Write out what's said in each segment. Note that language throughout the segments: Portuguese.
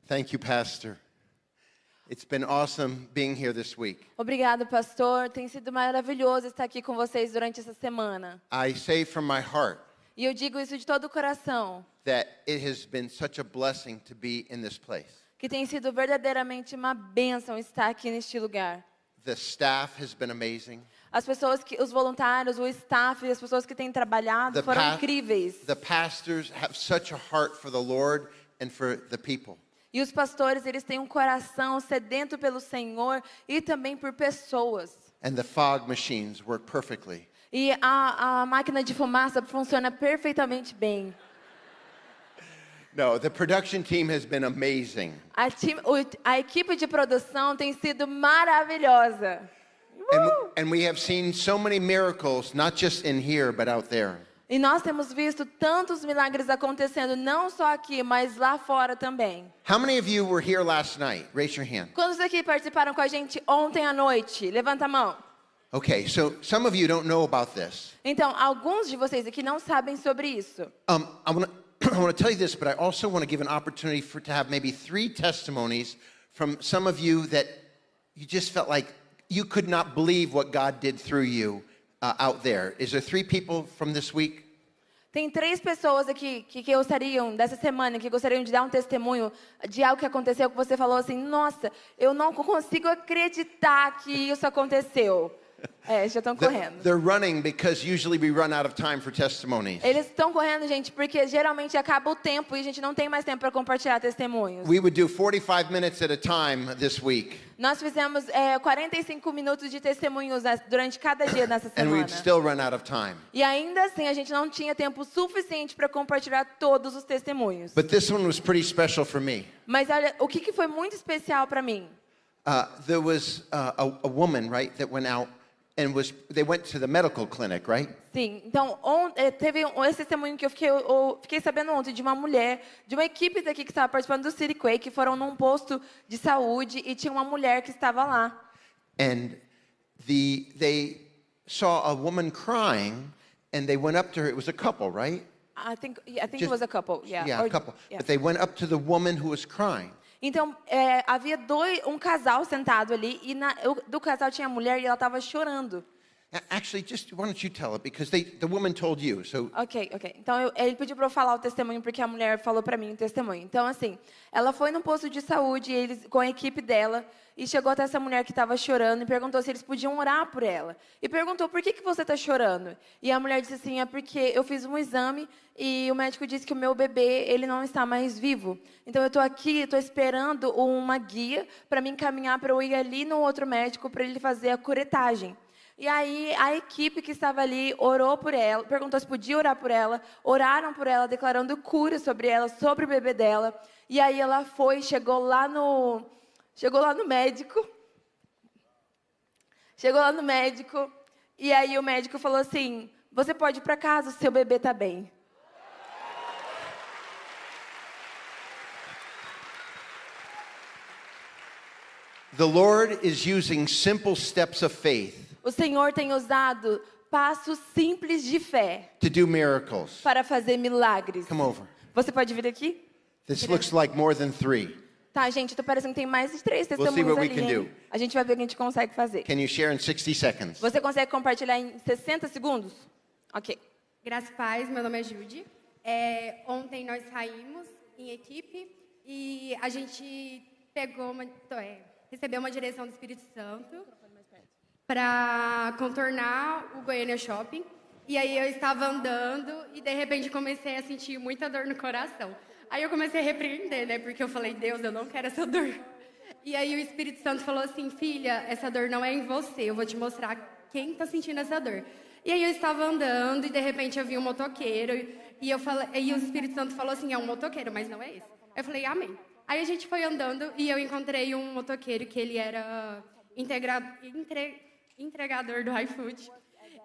Thank you, Pastor. It's been awesome being here this week. Obrigado, pastor. Tem sido maravilhoso estar aqui com vocês durante essa semana. I say from my heart E eu digo isso de todo o coração, that it has been such a blessing to be in this place. que tem sido verdadeiramente uma bênção estar aqui neste lugar. The staff has been amazing. As pessoas os voluntários, o staff, as pessoas que têm trabalhado foram incríveis. The pastors have such a heart for the Lord and for the people. E os pastores, eles têm um coração sedento pelo Senhor e também por pessoas. And the fog machines work perfectly. E a máquina de fumaça funciona perfeitamente bem. No, the production team has been amazing. A equipe de produção tem sido maravilhosa. And we have seen so many miracles, not just in here, but out there. E nós temos visto tantos milagres acontecendo, não só aqui, mas lá fora também. How many of you were here last night? Raise your hand. Quantos aqui participaram com a gente ontem à noite? Levanta a mão. Okay, so some of you don't know about this. Então, alguns de vocês aqui não sabem sobre isso. I want to tell you this, but I also want to give an opportunity to have maybe 3 testimonies from some of you that you just felt like you could not believe what God did through you out there. Is there 3 people from this week? Tem 3 pessoas aqui que gostariam, dessa semana, que gostariam de dar um testemunho de algo que aconteceu, que você falou assim, nossa, eu não consigo acreditar que isso aconteceu. Já estão correndo. They're running because usually we run out of time for testimonies. Eles estão correndo, gente, porque geralmente acaba o tempo e a gente não tem mais tempo para compartilhar testemunhos. We would do 45 minutes at a time this week. Nós fizemos 45 minutos de testemunhos durante cada dia nessa And semana. we'd still run out of time. E ainda assim a gente não tinha tempo suficiente para compartilhar todos os testemunhos. But this one was pretty special for me. Mas olha, o que foi muito especial para mim? There was a woman, right, that went out and they went to the medical clinic, right? Sim, então teve esse testemunho que eu fiquei sabendo ontem de uma mulher, de uma equipe daqui que estava participando do City Quake, que foram num posto de saúde e tinha uma mulher que estava lá. And they saw a woman crying and they went up to her. It was a couple, right? I think it was a couple, yeah. Yeah, a couple. Yeah. But they went up to the woman who was crying. Então, havia um casal sentado ali, e do casal tinha a mulher e ela estava chorando. Actually, why don't you tell it? Because the woman told you. So. Ok. Então, ele pediu para eu falar o testemunho, porque a mulher falou para mim o testemunho. Então, assim, ela foi no posto de saúde, com a equipe dela, e chegou até essa mulher que estava chorando e perguntou se eles podiam orar por ela. E perguntou, por que você está chorando? E a mulher disse assim, é porque eu fiz um exame e o médico disse que o meu bebê, ele não está mais vivo. Então, eu estou aqui, estou esperando uma guia para me encaminhar para eu ir ali no outro médico para ele fazer a curetagem. E aí, a equipe que estava ali orou por ela, perguntou se podia orar por ela, oraram por ela, declarando cura sobre ela, sobre o bebê dela. E aí ela chegou lá no médico. Chegou lá no médico, e aí o médico falou assim, você pode ir para casa, seu bebê está bem. The Lord is using simple steps of faith. O Senhor tem usado passos simples de fé To do miracles. para fazer milagres. Come over. Você pode vir aqui? This looks like more than 3. Tá, gente, tá parecendo que tem mais de 3 We'll see testemunhos what we ali, can hein? do. A gente vai ver o que a gente consegue fazer. Can you share in 60 seconds? Você consegue compartilhar em 60 segundos? Ok. Graças e paz, meu nome é Judy. Ontem nós saímos em equipe e a gente recebeu uma direção do Espírito Santo para contornar o Goiânia Shopping. E aí eu estava andando e de repente comecei a sentir muita dor no coração. Aí eu comecei a repreender, né? Porque eu falei, Deus, eu não quero essa dor. E aí o Espírito Santo falou assim, filha, essa dor não é em você, eu vou te mostrar quem está sentindo essa dor. E aí eu estava andando e de repente eu vi um motoqueiro e o Espírito Santo falou assim, é um motoqueiro, mas não é esse. Eu falei, amém. Aí a gente foi andando e eu encontrei um motoqueiro que ele era entregador do iFood.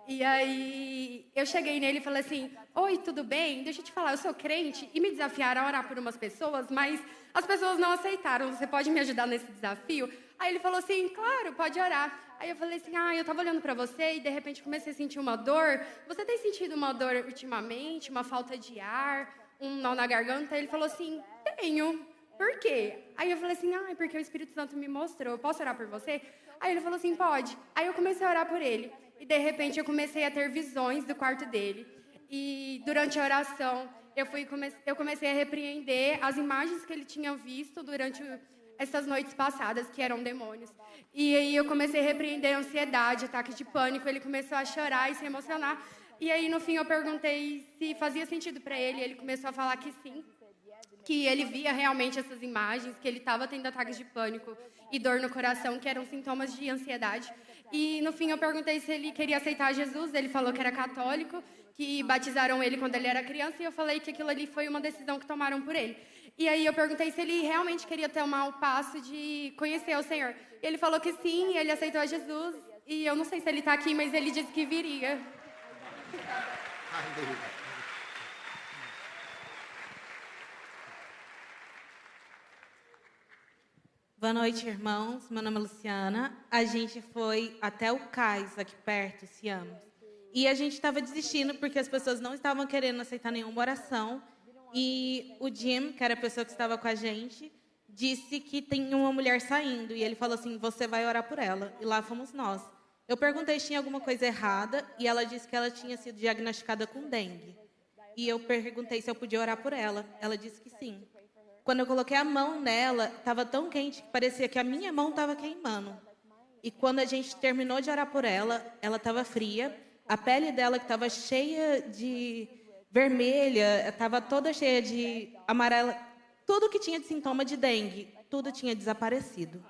E aí eu cheguei nele e falei assim, oi, tudo bem? Deixa eu te falar, eu sou crente e me desafiaram a orar por umas pessoas, mas as pessoas não aceitaram, você pode me ajudar nesse desafio? Aí ele falou assim, claro, pode orar. Aí eu falei assim, eu tava olhando pra você e de repente comecei a sentir uma dor. Você tem sentido uma dor ultimamente, uma falta de ar, um nó na garganta? Ele falou assim, tenho. por quê? Aí eu falei assim, porque o Espírito Santo me mostrou, eu posso orar por você? Aí ele falou assim, pode. Aí eu comecei a orar por ele. E de repente eu comecei a ter visões do quarto dele. E durante a oração, eu comecei a repreender as imagens que ele tinha visto durante essas noites passadas, que eram demônios. E aí eu comecei a repreender a ansiedade, ataque de pânico, ele começou a chorar e se emocionar. E aí, no fim, eu perguntei se fazia sentido para ele, e ele começou a falar que sim, que ele via realmente essas imagens, que ele estava tendo ataques de pânico e dor no coração, que eram sintomas de ansiedade. E, no fim, eu perguntei se ele queria aceitar Jesus, ele falou que era católico, que batizaram ele quando ele era criança, e eu falei que aquilo ali foi uma decisão que tomaram por ele. E aí eu perguntei se ele realmente queria tomar o passo de conhecer o Senhor. E ele falou que sim, ele aceitou a Jesus. E eu não sei se ele está aqui, mas ele disse que viria. Boa noite, irmãos. Meu nome é Luciana. A gente foi até o cais, aqui perto, Siamos. E a gente estava desistindo porque as pessoas não estavam querendo aceitar nenhuma oração. E o Jim, que era a pessoa que estava com a gente, disse que tem uma mulher saindo. E ele falou assim, você vai orar por ela. E lá fomos nós. Eu perguntei se tinha alguma coisa errada. E ela disse que ela tinha sido diagnosticada com dengue. E eu perguntei se eu podia orar por ela. Ela disse que sim. Quando eu coloquei a mão nela, estava tão quente que parecia que a minha mão estava queimando. E quando a gente terminou de orar por ela, ela estava fria. A pele dela, que estava cheia de vermelha, estava toda cheia de amarela. Tudo que tinha de sintoma de dengue, tudo tinha desaparecido.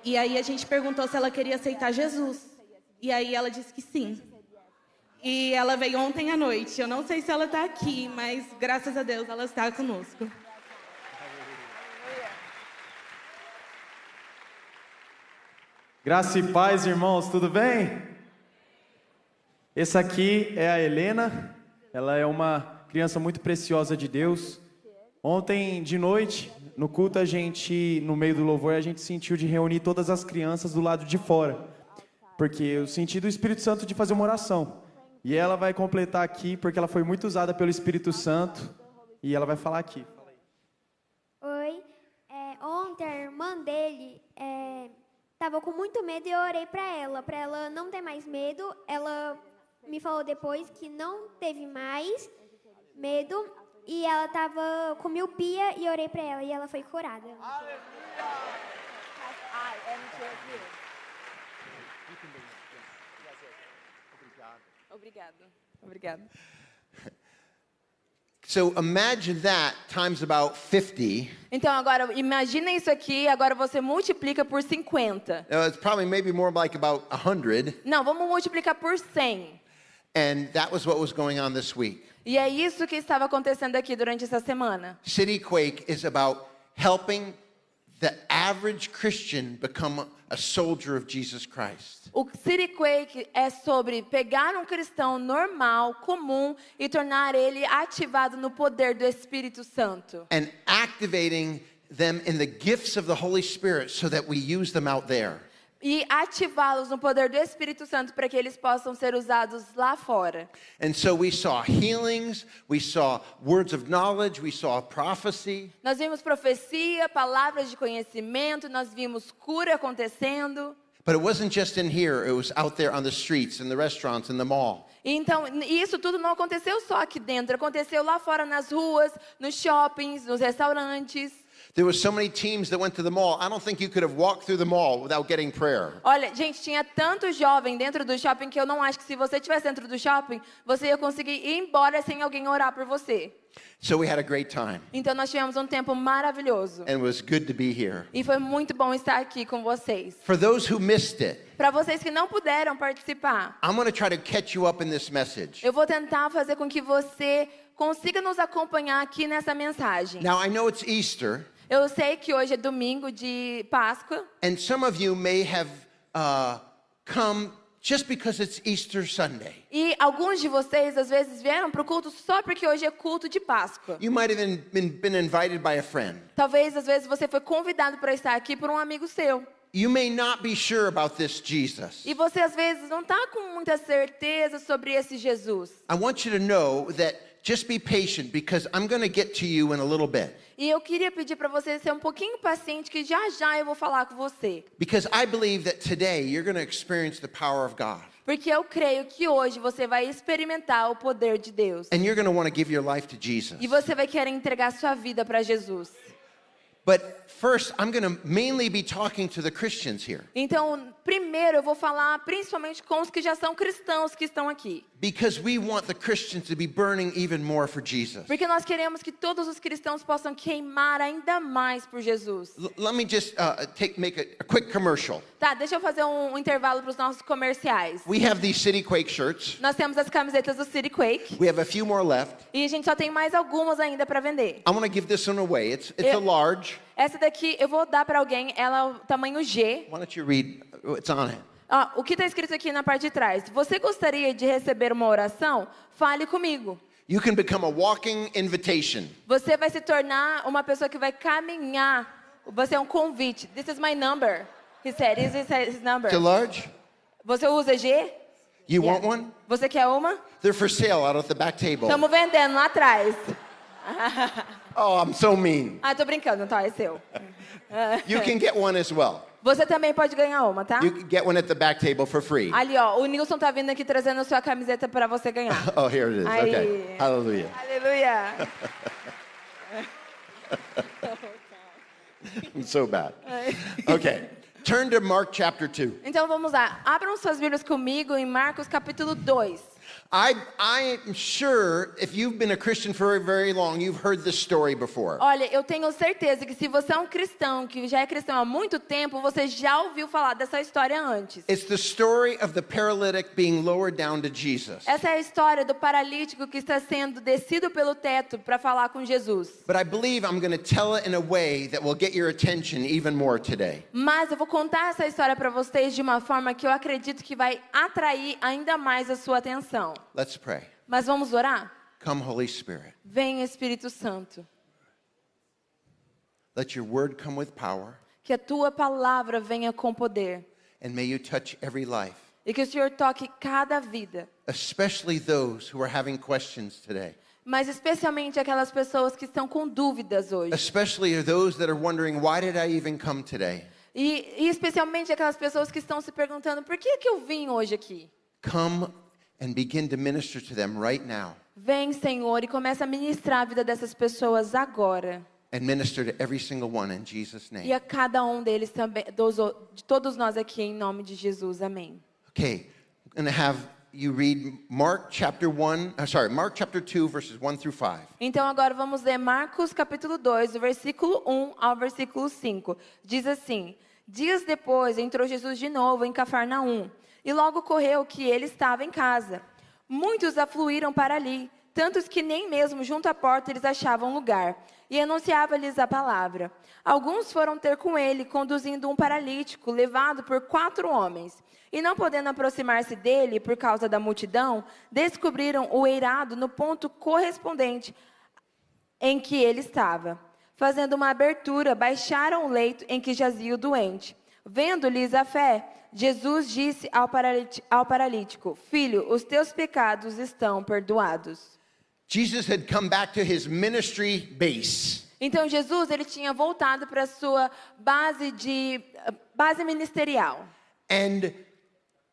E aí a gente perguntou se ela queria aceitar Jesus. E aí ela disse que sim. E ela veio ontem à noite. Eu não sei se ela está aqui, mas graças a Deus ela está conosco. Graça e paz, irmãos, tudo bem? Essa aqui é a Helena, ela é uma criança muito preciosa de Deus. Ontem de noite, no culto, no meio do louvor, a gente sentiu de reunir todas as crianças do lado de fora, porque eu senti do Espírito Santo de fazer uma oração. E ela vai completar aqui, porque ela foi muito usada pelo Espírito Santo, e ela vai falar aqui. Oi, ontem a irmã dele estava com muito medo e eu orei para ela não ter mais medo. Ela me falou depois que não teve mais medo e ela estava com miopia e orei para ela e ela foi curada. Obrigada. So imagine that times about 50. Então, agora, imagina isso aqui, agora você multiplica por 50. It's probably maybe more like about 100. Não, vamos multiplicar por 100. And that was what was going on this week. E é isso que estava acontecendo aqui durante essa semana. City Quake is about helping the average Christian become a soldier of Jesus Christ. O City Quake é sobre pegar um cristão normal, comum, e tornar ele ativado no poder do Espírito Santo. And activating them in the gifts of the Holy Spirit so that we use them out there. E ativá-los no poder do Espírito Santo para que eles possam ser usados lá fora. And so we saw healings, we saw words of knowledge, we saw prophecy. Nós vimos profecia, palavras de conhecimento, nós vimos cura acontecendo. But it wasn't just in here, it was out there on the streets, in the restaurants, in the mall. Então, isso tudo não aconteceu só aqui dentro, aconteceu lá fora nas ruas, nos shoppings, nos restaurantes. There were so many teams that went to the mall. I don't think you could have walked through the mall without getting prayer. Olha, gente, tinha tanto jovem dentro do shopping que eu não acho que se você estivesse dentro do shopping, você ia conseguir ir embora sem alguém orar por você. So we had a great time. Então nós tivemos um tempo maravilhoso. And it was good to be here. E foi muito bom estar aqui com vocês. For those who missed it, Para vocês que não puderam participar, I'm going to try to catch you up in this message. eu vou tentar fazer com que você consiga nos acompanhar aqui nessa mensagem. Now, I know it's Easter, Eu sei que hoje é domingo de Páscoa. and some of you may have come just because it's Easter Sunday. E alguns de vocês, às vezes, vieram para o culto só porque hoje é culto de Páscoa. You might have been invited by a friend. Talvez, às vezes, você foi convidado para estar aqui por um amigo seu. You may not be sure about this Jesus. E você, às vezes, não está com muita certeza sobre esse Jesus. I want you to know that just be patient because I'm going to get to you in a little bit. E eu queria pedir para você ser um pouquinho paciente, que já já eu vou falar com você. Because I believe that today you're going to experience the power of God. Porque eu creio que hoje você vai experimentar o poder de Deus. And you're going to want to give your life to Jesus. E você vai querer entregar sua vida para Jesus. But first, I'm going to mainly be talking to the Christians here. Então, primeiro eu vou falar principalmente com os que já são cristãos que estão aqui. Because we want the Christians to be burning even more for Jesus. Porque nós queremos que todos os cristãos possam queimar ainda mais por Jesus. Let me just make a quick commercial. Tá, deixa eu fazer um intervalo para os nossos comerciais. We have these City Quake shirts. Nós temos as camisetas do City Quake. We have a few more left. E a gente só tem mais algumas ainda para vender. I want to give this one away. It's a large. Essa daqui eu vou dar para alguém, ela é o tamanho G. Why don't you read? It's on it. Ó, o que está escrito aqui na parte de trás? Você gostaria de receber uma oração? Fale comigo. You can become a walking invitation. Você vai se tornar uma pessoa que vai caminhar. Você é um convite. This is my number. He said, this is his number. It's a large. Você usa G? You Yeah. want one? Você quer uma? They're for sale out at the back table. Estamos vendendo lá atrás. Oh, I'm so mean. Ah, tô brincando, tá? É seu. You can get one as well. Você também pode ganhar uma, tá? You can get one at the back table for free. Ali, ó, o Nilson tá vindo aqui trazendo a sua camiseta para você ganhar. Oh, here it is. Aí. Okay. Hallelujah. Aleluia. I'm so bad. Okay. Turn to Mark chapter 2. Então vamos lá. Abram suas Bíblias comigo em Marcos capítulo 2. I'm sure if you've been a Christian for very long, you've heard this story before. Olha, eu tenho certeza que se você é um cristão, que já é cristão há muito tempo, você já ouviu falar dessa história antes. It's the story of the paralytic being lowered down to Jesus. Essa é a história do paralítico que está sendo descido pelo teto para falar com Jesus. But I believe I'm going to tell it in a way that will get your attention even more today. Mas eu vou contar essa história para vocês de uma forma que eu acredito que vai atrair ainda mais a sua atenção. Let's pray. Mas vamos orar? Come, Holy Spirit. Vem, Espírito Santo. Let your word come with power, Que a tua palavra venha com poder. and may you touch every life, E que o Senhor toque cada vida. especially those who are having questions today. Mas especialmente aquelas pessoas que estão com dúvidas hoje. Especially those that are wondering, why did I even come today? E especialmente aquelas pessoas que estão se perguntando, por que eu vim hoje aqui? Come and begin to minister to them right now, Vem, Senhor, e começa a ministrar a vida dessas pessoas agora. and minister to every single one in Jesus' E name. a cada um deles também, de todos nós aqui, em nome de Jesus. Amém. Okay, I'm going to have you read Mark chapter 2, verses 1 through 5. Então agora vamos ler Marcos capítulo 2, do versículo 1 ao versículo 5. Diz assim: Dias depois entrou Jesus de novo em Cafarnaum, e logo ocorreu que ele estava em casa. Muitos afluíram para ali, tantos que nem mesmo junto à porta eles achavam lugar, e anunciava-lhes a palavra. Alguns foram ter com ele, conduzindo um paralítico, levado por 4 homens. E não podendo aproximar-se dele por causa da multidão, descobriram o eirado no ponto correspondente em que ele estava. Fazendo uma abertura, baixaram o leito em que jazia o doente. Vendo-lhes a fé, Jesus disse ao paralítico: Filho, os teus pecados estão perdoados. Jesus had come back to his ministry base. Então Jesus ele tinha voltado para a sua base ministerial. And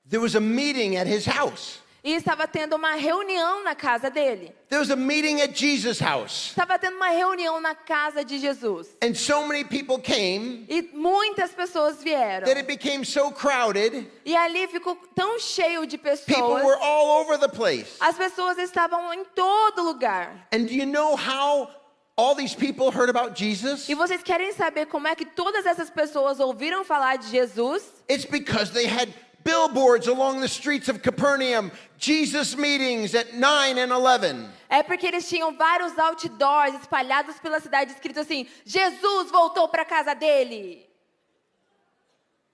there was a meeting at his house. E estava tendo uma reunião na casa dele. There was a meeting at Jesus' house. Estava tendo uma reunião na casa de Jesus. And so many people came E muitas pessoas vieram. that it became so crowded, E ali ficou tão cheio de people pessoas. were all over the place. As pessoas estavam em todo lugar. And do you know how all these people heard about Jesus? E vocês querem saber como é que todas essas pessoas ouviram falar de Jesus? It's because they had billboards along the streets of Capernaum, Jesus meetings at 9 and 11. É porque eles tinham vários outdoors espalhados pela cidade, escrito assim: Jesus voltou para casa dele.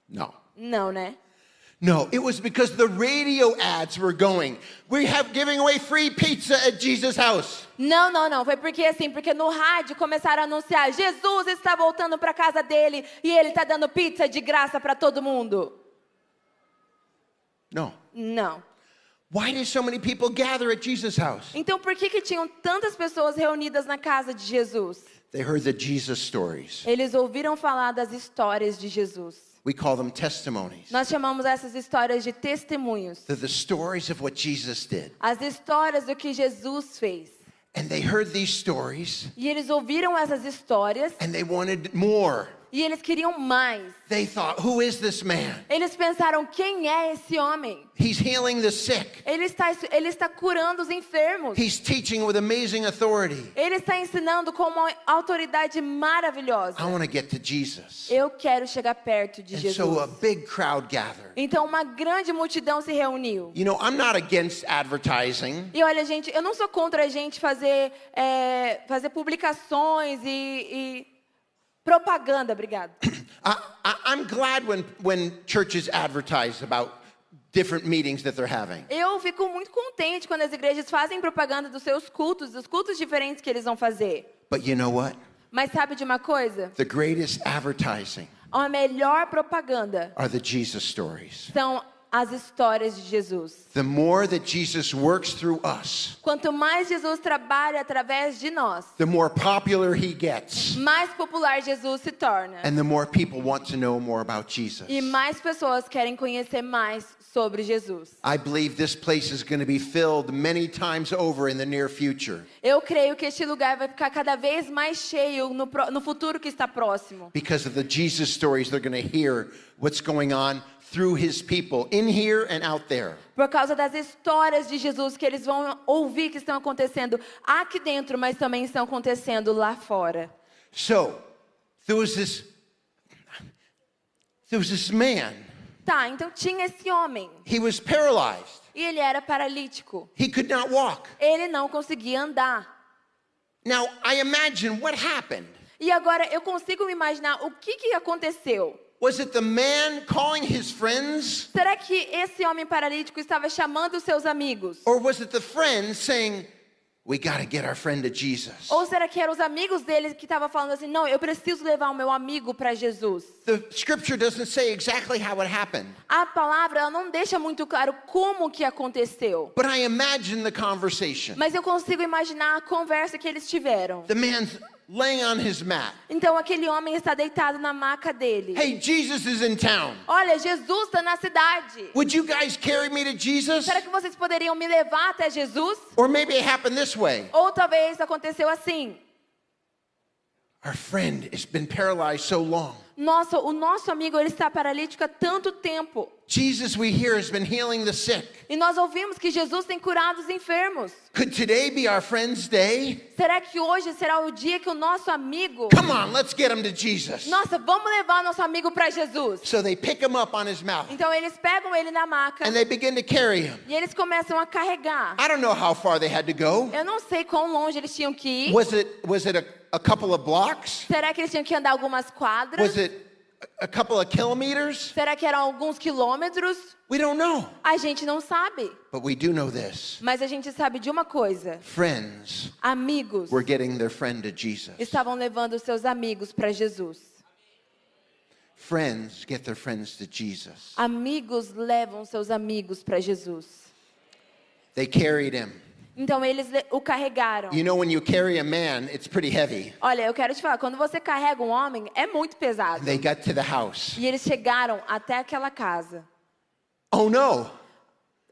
No. Não, né? No, it was because the radio ads were going. We have giving away free pizza at Jesus' house. Não. Foi porque no rádio começaram a anunciar: Jesus está voltando para casa dele e ele está dando pizza de graça para todo mundo. No. Não. Why did so many people gather at Jesus' house? Então por que tinham tantas pessoas reunidas na casa de Jesus? They heard the Jesus stories. Eles ouviram falar das histórias de Jesus. We call them testimonies. Nós chamamos essas histórias de testemunhos. They're the stories of what Jesus did. As histórias do que Jesus fez. And they heard these stories E eles ouviram essas histórias and they wanted more. e eles queriam mais. They thought, who is this man? Eles pensaram, quem é esse homem? He's healing the sick. Ele está curando os enfermos. He's teaching with amazing authority. Ele está ensinando com uma autoridade maravilhosa. I want to get to Jesus. Eu quero chegar perto de And so a Jesus. big crowd gathered. Então uma grande multidão se reuniu. You know, I'm not against advertising. E olha, gente, eu não sou contra a gente fazer publicações e propaganda, obrigado. I'm glad when churches advertise about different meetings that they're having. Eu fico muito contente quando as igrejas fazem propaganda dos seus cultos, dos cultos diferentes que eles vão fazer. But you know what? Mas sabe de uma coisa? The greatest advertising A melhor propaganda are the Jesus stories. são as histórias de Jesus. The more that Jesus works through us, Quanto mais Jesus trabalha através de nós, the more popular he gets, mais popular Jesus se torna. and the more people want to know more about Jesus. E mais pessoas querem conhecer mais sobre Jesus. I believe this place is going to be filled many times over in the near future Eu creio que este lugar vai ficar cada vez mais cheio no futuro que está próximo. because of the Jesus stories they're going to hear what's going on through his people in here and out there. Por causa das histórias de Jesus que eles vão ouvir que estão acontecendo aqui dentro, mas também estão acontecendo lá fora. So, there was this man. Tá, então tinha esse homem. He was paralyzed. E ele era paralítico. He could not walk. Ele não conseguia andar. Now, I imagine what happened. E agora eu consigo me imaginar o que aconteceu. Was it the man calling his friends? Será que esse homem paralítico estava chamando os seus amigos? Or was it the friends saying, we got to get our friend to Jesus? Ou será que eram os amigos dele que estavam falando assim, não, eu preciso levar o meu amigo para Jesus? The scripture doesn't say exactly how it happened. A palavra ela não deixa muito claro como que aconteceu. But I imagine the conversation. Mas eu consigo imaginar a conversa que eles tiveram. The man's laying on his mat. Então aquele homem está deitado na maca dele. Hey, Jesus is in town. Olha, Jesus está na cidade. Would you guys carry me to Jesus? Será que vocês poderiam me levar até Jesus? Or maybe it happened this way. Ou talvez aconteceu assim. Our friend has been paralyzed so long. Nossa, o nosso amigo ele está paralítico há tanto tempo. Jesus, we hear, has been healing the sick. E nós ouvimos que Jesus tem curado os enfermos. Could today be our friend's day? Será que hoje será o dia que o nosso amigo... Come on, let's get him to Jesus. Nossa, vamos levar o nosso amigo para Jesus. So they pick him up on his mouth Então eles pegam ele na maca and they begin to carry him. e eles começam a carregar. I don't know how far they had to go. Eu não sei quão longe eles tinham que ir. Was it a couple of blocks? Será que eles tinham que andar algumas quadras? Was it a couple of kilometers? Será que eram alguns quilômetros? We don't know. A gente não sabe. But we do know this. Mas a gente sabe de uma coisa. Friends Amigos were getting their friend to Jesus. estavam levando os seus amigos para Jesus. Friends get their friends to Jesus. Amigos levam seus amigos para Jesus. They carried him. Então eles o carregaram. You know, when you carry a man, it's pretty heavy. Olha, eu quero te falar, quando você carrega um homem, é muito pesado. They got to the house. E eles chegaram até aquela casa. Oh no,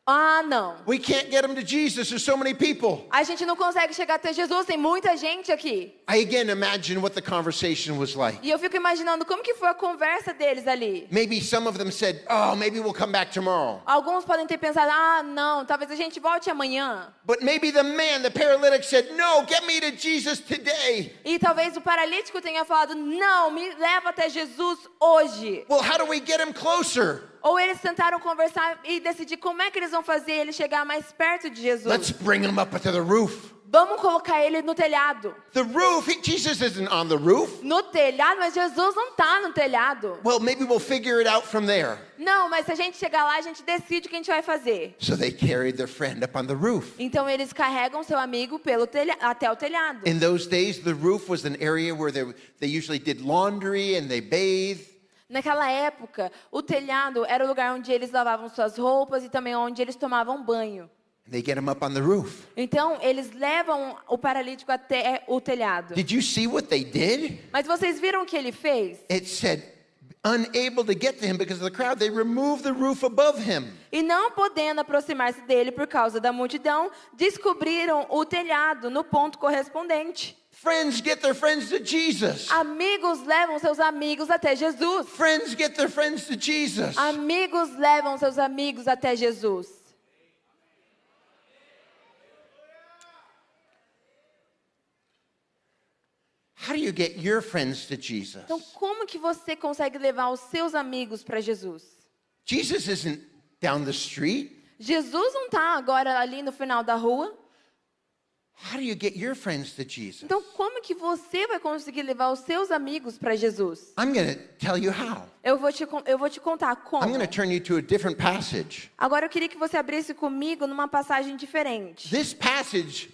Ah, não. we can't get him to Jesus. There's so many people. A gente não consegue chegar até Jesus, tem muita gente aqui. I again imagine what the conversation was like. E eu fico imaginando como que foi a conversa deles ali. Maybe some of them said, oh, maybe we'll come back tomorrow. Alguns podem ter pensado, ah, não, talvez a gente volte amanhã. But maybe the man, the paralytic said, no, get me to Jesus today. E talvez o paralítico tenha falado, não, me leva até Jesus hoje. Well, how do we get him closer? Ou eles tentaram conversar e decidir como é que eles vão fazer ele chegar mais perto de Jesus. Let's bring him up to the roof. Vamos colocar ele no telhado. The roof, Jesus isn't on the roof. No telhado? Mas Jesus não está no telhado. Well, maybe we'll figure it out from there. Não, mas se a gente chegar lá, a gente decide o que a gente vai fazer. So they carried their friend up on the roof. Então eles carregam seu amigo até o telhado. In those days, the roof was an area where they usually did laundry and they bathed. Naquela época, o telhado era o lugar onde eles lavavam suas roupas e também onde eles tomavam banho. They get him up on the roof. Então, eles levam o paralítico até o telhado. Did you see what they did? Mas vocês viram o que ele fez? It said, unable to get to him because of the crowd, they removed the roof above him. E não podendo aproximar-se dele por causa da multidão, descobriram o telhado no ponto correspondente. Friends get their friends to Jesus. Amigos levam seus amigos até Jesus. Friends get their friends to Jesus. Amigos levam seus amigos até Jesus. How do you get your friends to Jesus? Então, como que você consegue levar os seus amigos para Jesus? Jesus isn't down the street. Jesus não está agora ali no final da rua. How do you get your friends to Jesus? Então, como que você vai conseguir levar os seus amigos para Jesus? I'm going to tell you how. Eu vou te contar como. I'm going to turn you to a different passage. Agora, eu queria que você abrisse comigo numa passagem diferente. This passage,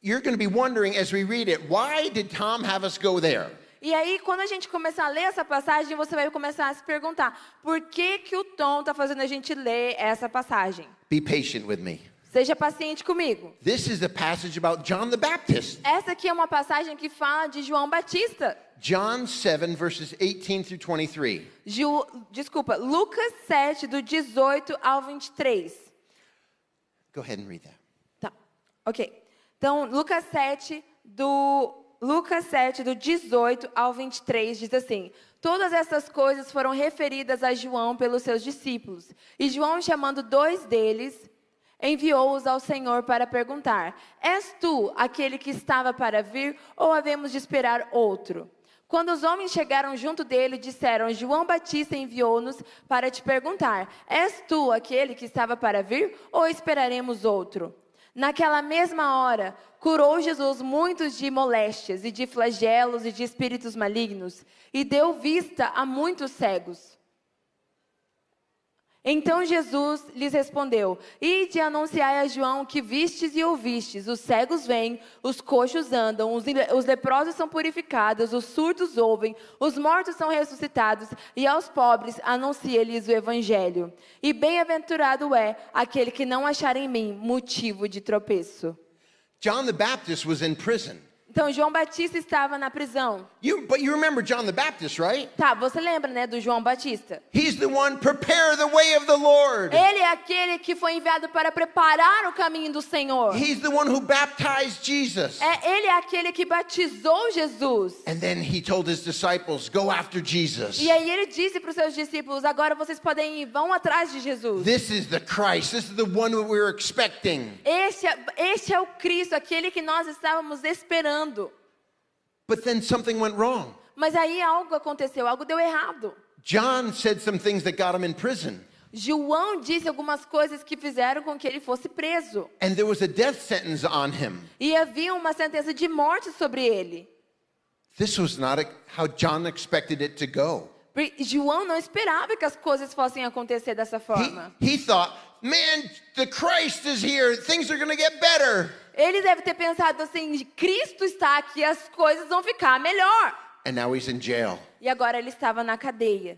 you're going to be wondering as we read it, why did Tom have us go there? E aí, quando a gente começar a ler essa passagem, você vai começar a se perguntar, por que que o Tom está fazendo a gente ler essa passagem? Be patient with me. Seja paciente comigo. This is a passage about John the Baptist. Essa aqui é uma passagem que fala de João Batista. John 7, verses 18 through 23. Lucas 7, do 18 ao 23. Go ahead and read that. Tá, ok. Então, Lucas 7, do 18 ao 23, diz assim: todas essas coisas foram referidas a João pelos seus discípulos. E João, chamando 2 deles, enviou-os ao Senhor para perguntar: és tu aquele que estava para vir, ou havemos de esperar outro? Quando os homens chegaram junto dele, disseram: João Batista enviou-nos para te perguntar: és tu aquele que estava para vir, ou esperaremos outro? Naquela mesma hora, curou Jesus muitos de moléstias e de flagelos e de espíritos malignos, e deu vista a muitos cegos. Então Jesus lhes respondeu: ide e anunciai a João o que vistes e ouvistes: os cegos vêm, os coxos andam, os leprosos são purificados, os surdos ouvem, os mortos são ressuscitados, e aos pobres anuncia-lhes o evangelho. E bem-aventurado é aquele que não achar em mim motivo de tropeço. John the Baptist was in prison. Então, João Batista estava na prisão. But you remember John the Baptist, right? Tá, você lembra, né, do João Batista? He's the one, prepare the way of the Lord. Ele é aquele que foi enviado para preparar o caminho do Senhor. He's the one who baptized Jesus. Ele é aquele que batizou Jesus. And then he told his disciples, go after Jesus. E aí ele disse para os seus discípulos: agora vocês podem ir, vão atrás de Jesus. This is the Christ. This is the one that we were expecting. Este é o Cristo, aquele que nós estávamos esperando. But then something went wrong. Mas aí algo aconteceu, algo deu errado. John said some things that got him in prison. João disse algumas coisas que fizeram com que ele fosse preso. And there was a death sentence on him. E havia uma sentença de morte sobre ele. This was not how John expected it to go. João não esperava que as coisas fossem acontecer dessa forma. He thought, man, the Christ is here. Things are going to get better. Ele deve ter pensado assim: Cristo está aqui, as coisas vão ficar melhor. And now he's in jail. E agora ele estava na cadeia.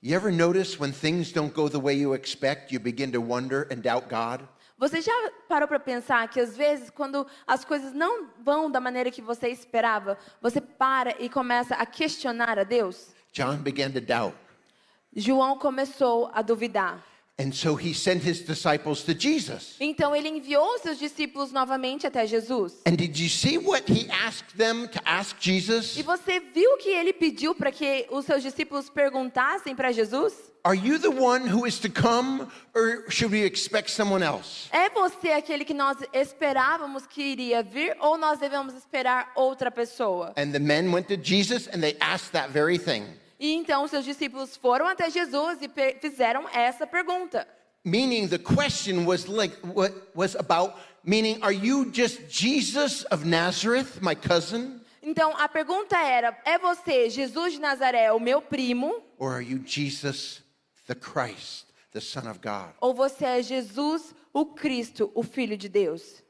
You ever notice when things don't go the way you expect, you begin to wonder and doubt God? Você já parou para pensar que às vezes quando as coisas não vão da maneira que você esperava, você para e começa a questionar a Deus? John began to doubt. João começou a duvidar. And so he sent his disciples to Jesus. Então ele enviou seus discípulos novamente até Jesus. And did you see what he asked them to ask Jesus? E você viu que ele pediu para que os seus discípulos perguntassem para Jesus? Are you the one who is to come, or should we expect someone else? É você aquele que nós esperávamos que iria vir, ou nós devemos esperar outra pessoa? And the men went to Jesus and they asked that very thing. E então os seus discípulos foram até Jesus e fizeram essa pergunta. Meaning the question was meaning, are you just Jesus of Nazareth, my cousin? Então a pergunta era: é você Jesus de Nazaré, o meu primo? Or are you Jesus, the Christ, the Son of God? Ou você é Jesus, o Cristo, o Filho de Deus?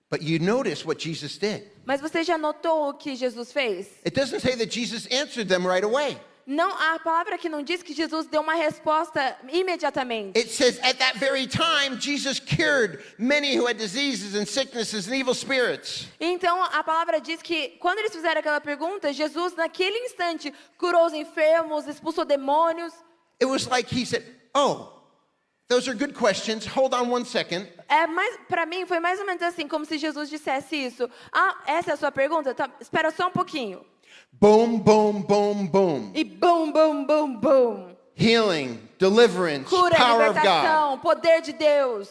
But you notice what Jesus did. Mas você já notou o que Jesus fez? It doesn't say that Jesus answered them right away. Não, a palavra aqui não diz que Jesus deu uma resposta imediatamente. It says at that very time, Jesus cured many who had diseases and sicknesses and evil spirits. Então, a palavra diz que quando eles fizeram aquela pergunta, Jesus, naquele instante, curou os enfermos, expulsou demônios. It was like he said, oh, those are good questions. Hold on one second. Para mim, foi mais ou menos assim, como se Jesus dissesse isso. Ah, essa é a sua pergunta? Tá, espera só um pouquinho. Boom, boom, boom, boom. E bum, bum, bum, bum. Healing, deliverance, Cura, power of God. libertação, poder de Deus.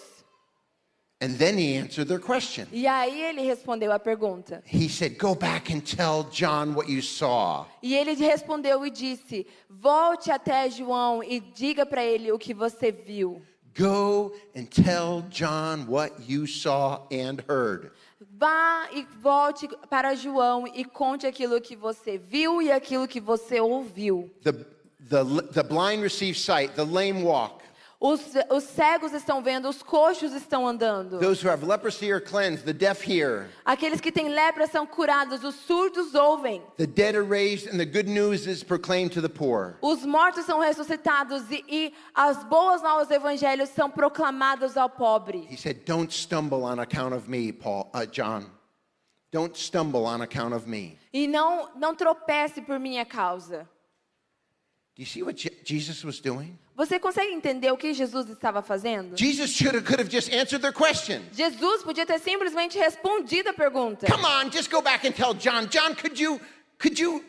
And then he answered their question. E aí ele respondeu a pergunta. He said, go back and tell John what you saw. E ele respondeu e disse: volte até João e diga para ele o que você viu. Go and tell John what you saw and heard. Vá e volte para João e conte aquilo que você viu e aquilo que você ouviu. The blind receive sight, the lame walk. Os cegos estão vendo, os coxos estão andando. Those who have leprosy are cleansed, the deaf hear. Aqueles que têm lepra são curados, os surdos ouvem. The dead are raised and the good news is proclaimed to the poor. Os mortos são ressuscitados e as boas novas do evangelho são proclamadas ao pobre. He said, don't stumble on account of me, John. Don't stumble on account of me. E não tropece por minha causa. Do you see what Jesus was doing? Você consegue entender o que Jesus estava fazendo? Jesus could have just answered their question. Jesus podia ter simplesmente respondido a pergunta. Come on, just go back and tell John. John, could you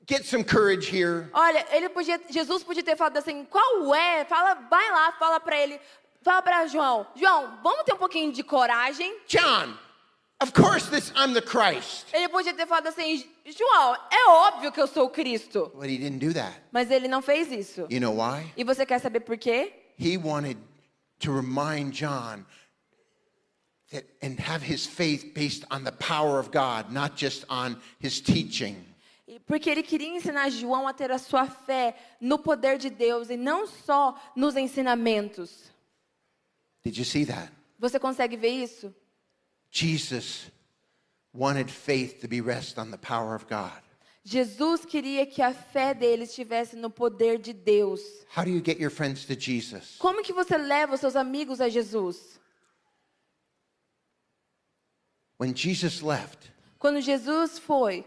get some courage here? Olha, Jesus podia ter falado assim: qual é? Vai lá, fala para ele, fala para João. João, vamos ter um pouquinho de coragem. John, of course I'm the Christ. Ele podia ter falado assim: João, é óbvio que eu sou o Cristo. But he didn't do that. Mas ele não fez isso. You know why? E você quer saber por quê? He wanted to remind John that and have his faith based on the power of God, not just on his teaching. Porque ele queria ensinar João a ter a sua fé no poder de Deus e não só nos ensinamentos. Did you see that? Você consegue ver isso? Jesus wanted faith to be rest on the power of God. Jesus queria que a fé dele estivesse no poder de Deus. How do you get your friends to Jesus? Como que você leva os seus amigos a Jesus? When Jesus left, Quando Jesus foi,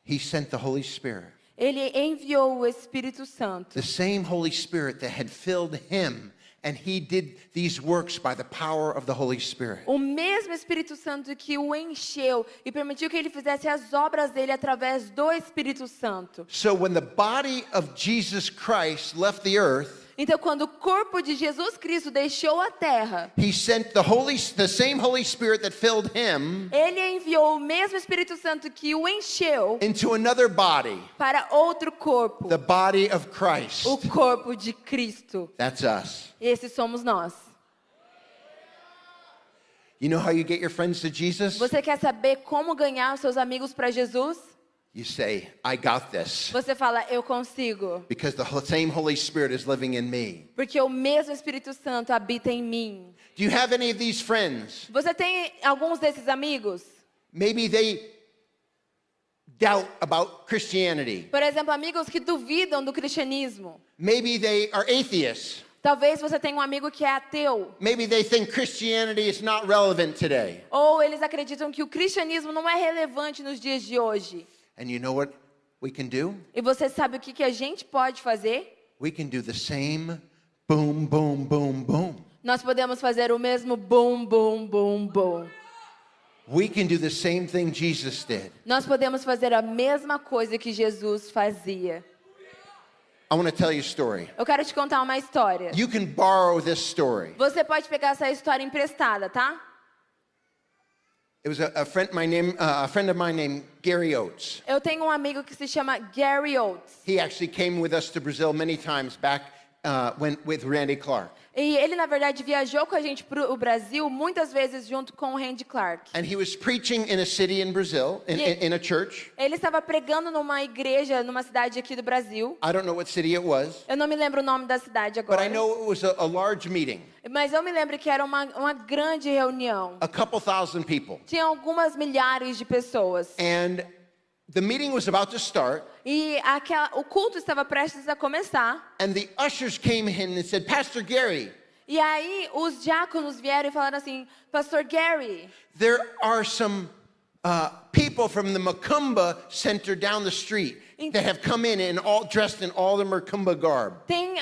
he sent the Holy Spirit. ele enviou o Espírito Santo. The same Holy Spirit that had filled him, and he did these works by the power of the Holy Spirit. O mesmo Espírito Santo que o encheu e permitiu que ele fizesse as obras dele através do Espírito Santo. So when the body of Jesus Christ left the earth, Então, quando o corpo de Jesus Cristo deixou a terra, he sent the same Holy Spirit that filled him ele enviou o mesmo Espírito Santo que o encheu into another body, para outro corpo, the body of Christ. o corpo de Cristo. That's us. Esse somos nós. You know how you get your friends to Jesus? Você quer saber como ganhar os seus amigos para Jesus? You say, I got this. Você fala: eu consigo. Because the same Holy Spirit is living in me. Porque o mesmo Espírito Santo habita em mim. Do you have any of these friends? Você tem alguns desses amigos? Maybe they doubt about Christianity. Por exemplo, amigos que duvidam do cristianismo. Maybe they are atheists. Talvez você tenha um amigo que é ateu. Maybe they think Christianity is not relevant today. Ou eles acreditam que o cristianismo não é relevante nos dias de hoje. And you know what we can do? E você sabe o que a gente pode fazer? We can do the same boom, boom, boom, boom. Nós podemos fazer o mesmo boom, boom, boom, boom. We can do the same thing Jesus did. Nós podemos fazer a mesma coisa que Jesus fazia. I want to tell you a story. Eu quero te contar uma história. You can borrow this story. Você pode pegar essa história emprestada, tá? It was a friend of mine named Gary Oates. Eu tenho um amigo que se chama Gary Oates. He actually came with us to Brazil many times back went with Randy Clark. E ele, na verdade, viajou com a gente para o Brasil, muitas vezes junto com o Randy Clark. And he was preaching in a city in Brazil, in a church. Ele estava pregando numa igreja, numa cidade aqui do Brasil. I don't know what city it was, Eu não me lembro o nome da cidade but I agora. know it was a large meeting, Mas eu me lembro que era uma grande reunião. a couple thousand people. Tinha algumas milhares de pessoas. And the meeting was about to start, E o culto estava prestes a começar. and the ushers came in and said, Pastor Gary, E aí os diáconos vieram e falaram assim, Pastor Gary, there are some people from the Macumba Center down the street that have come in and all dressed in all the Macumba garb. tem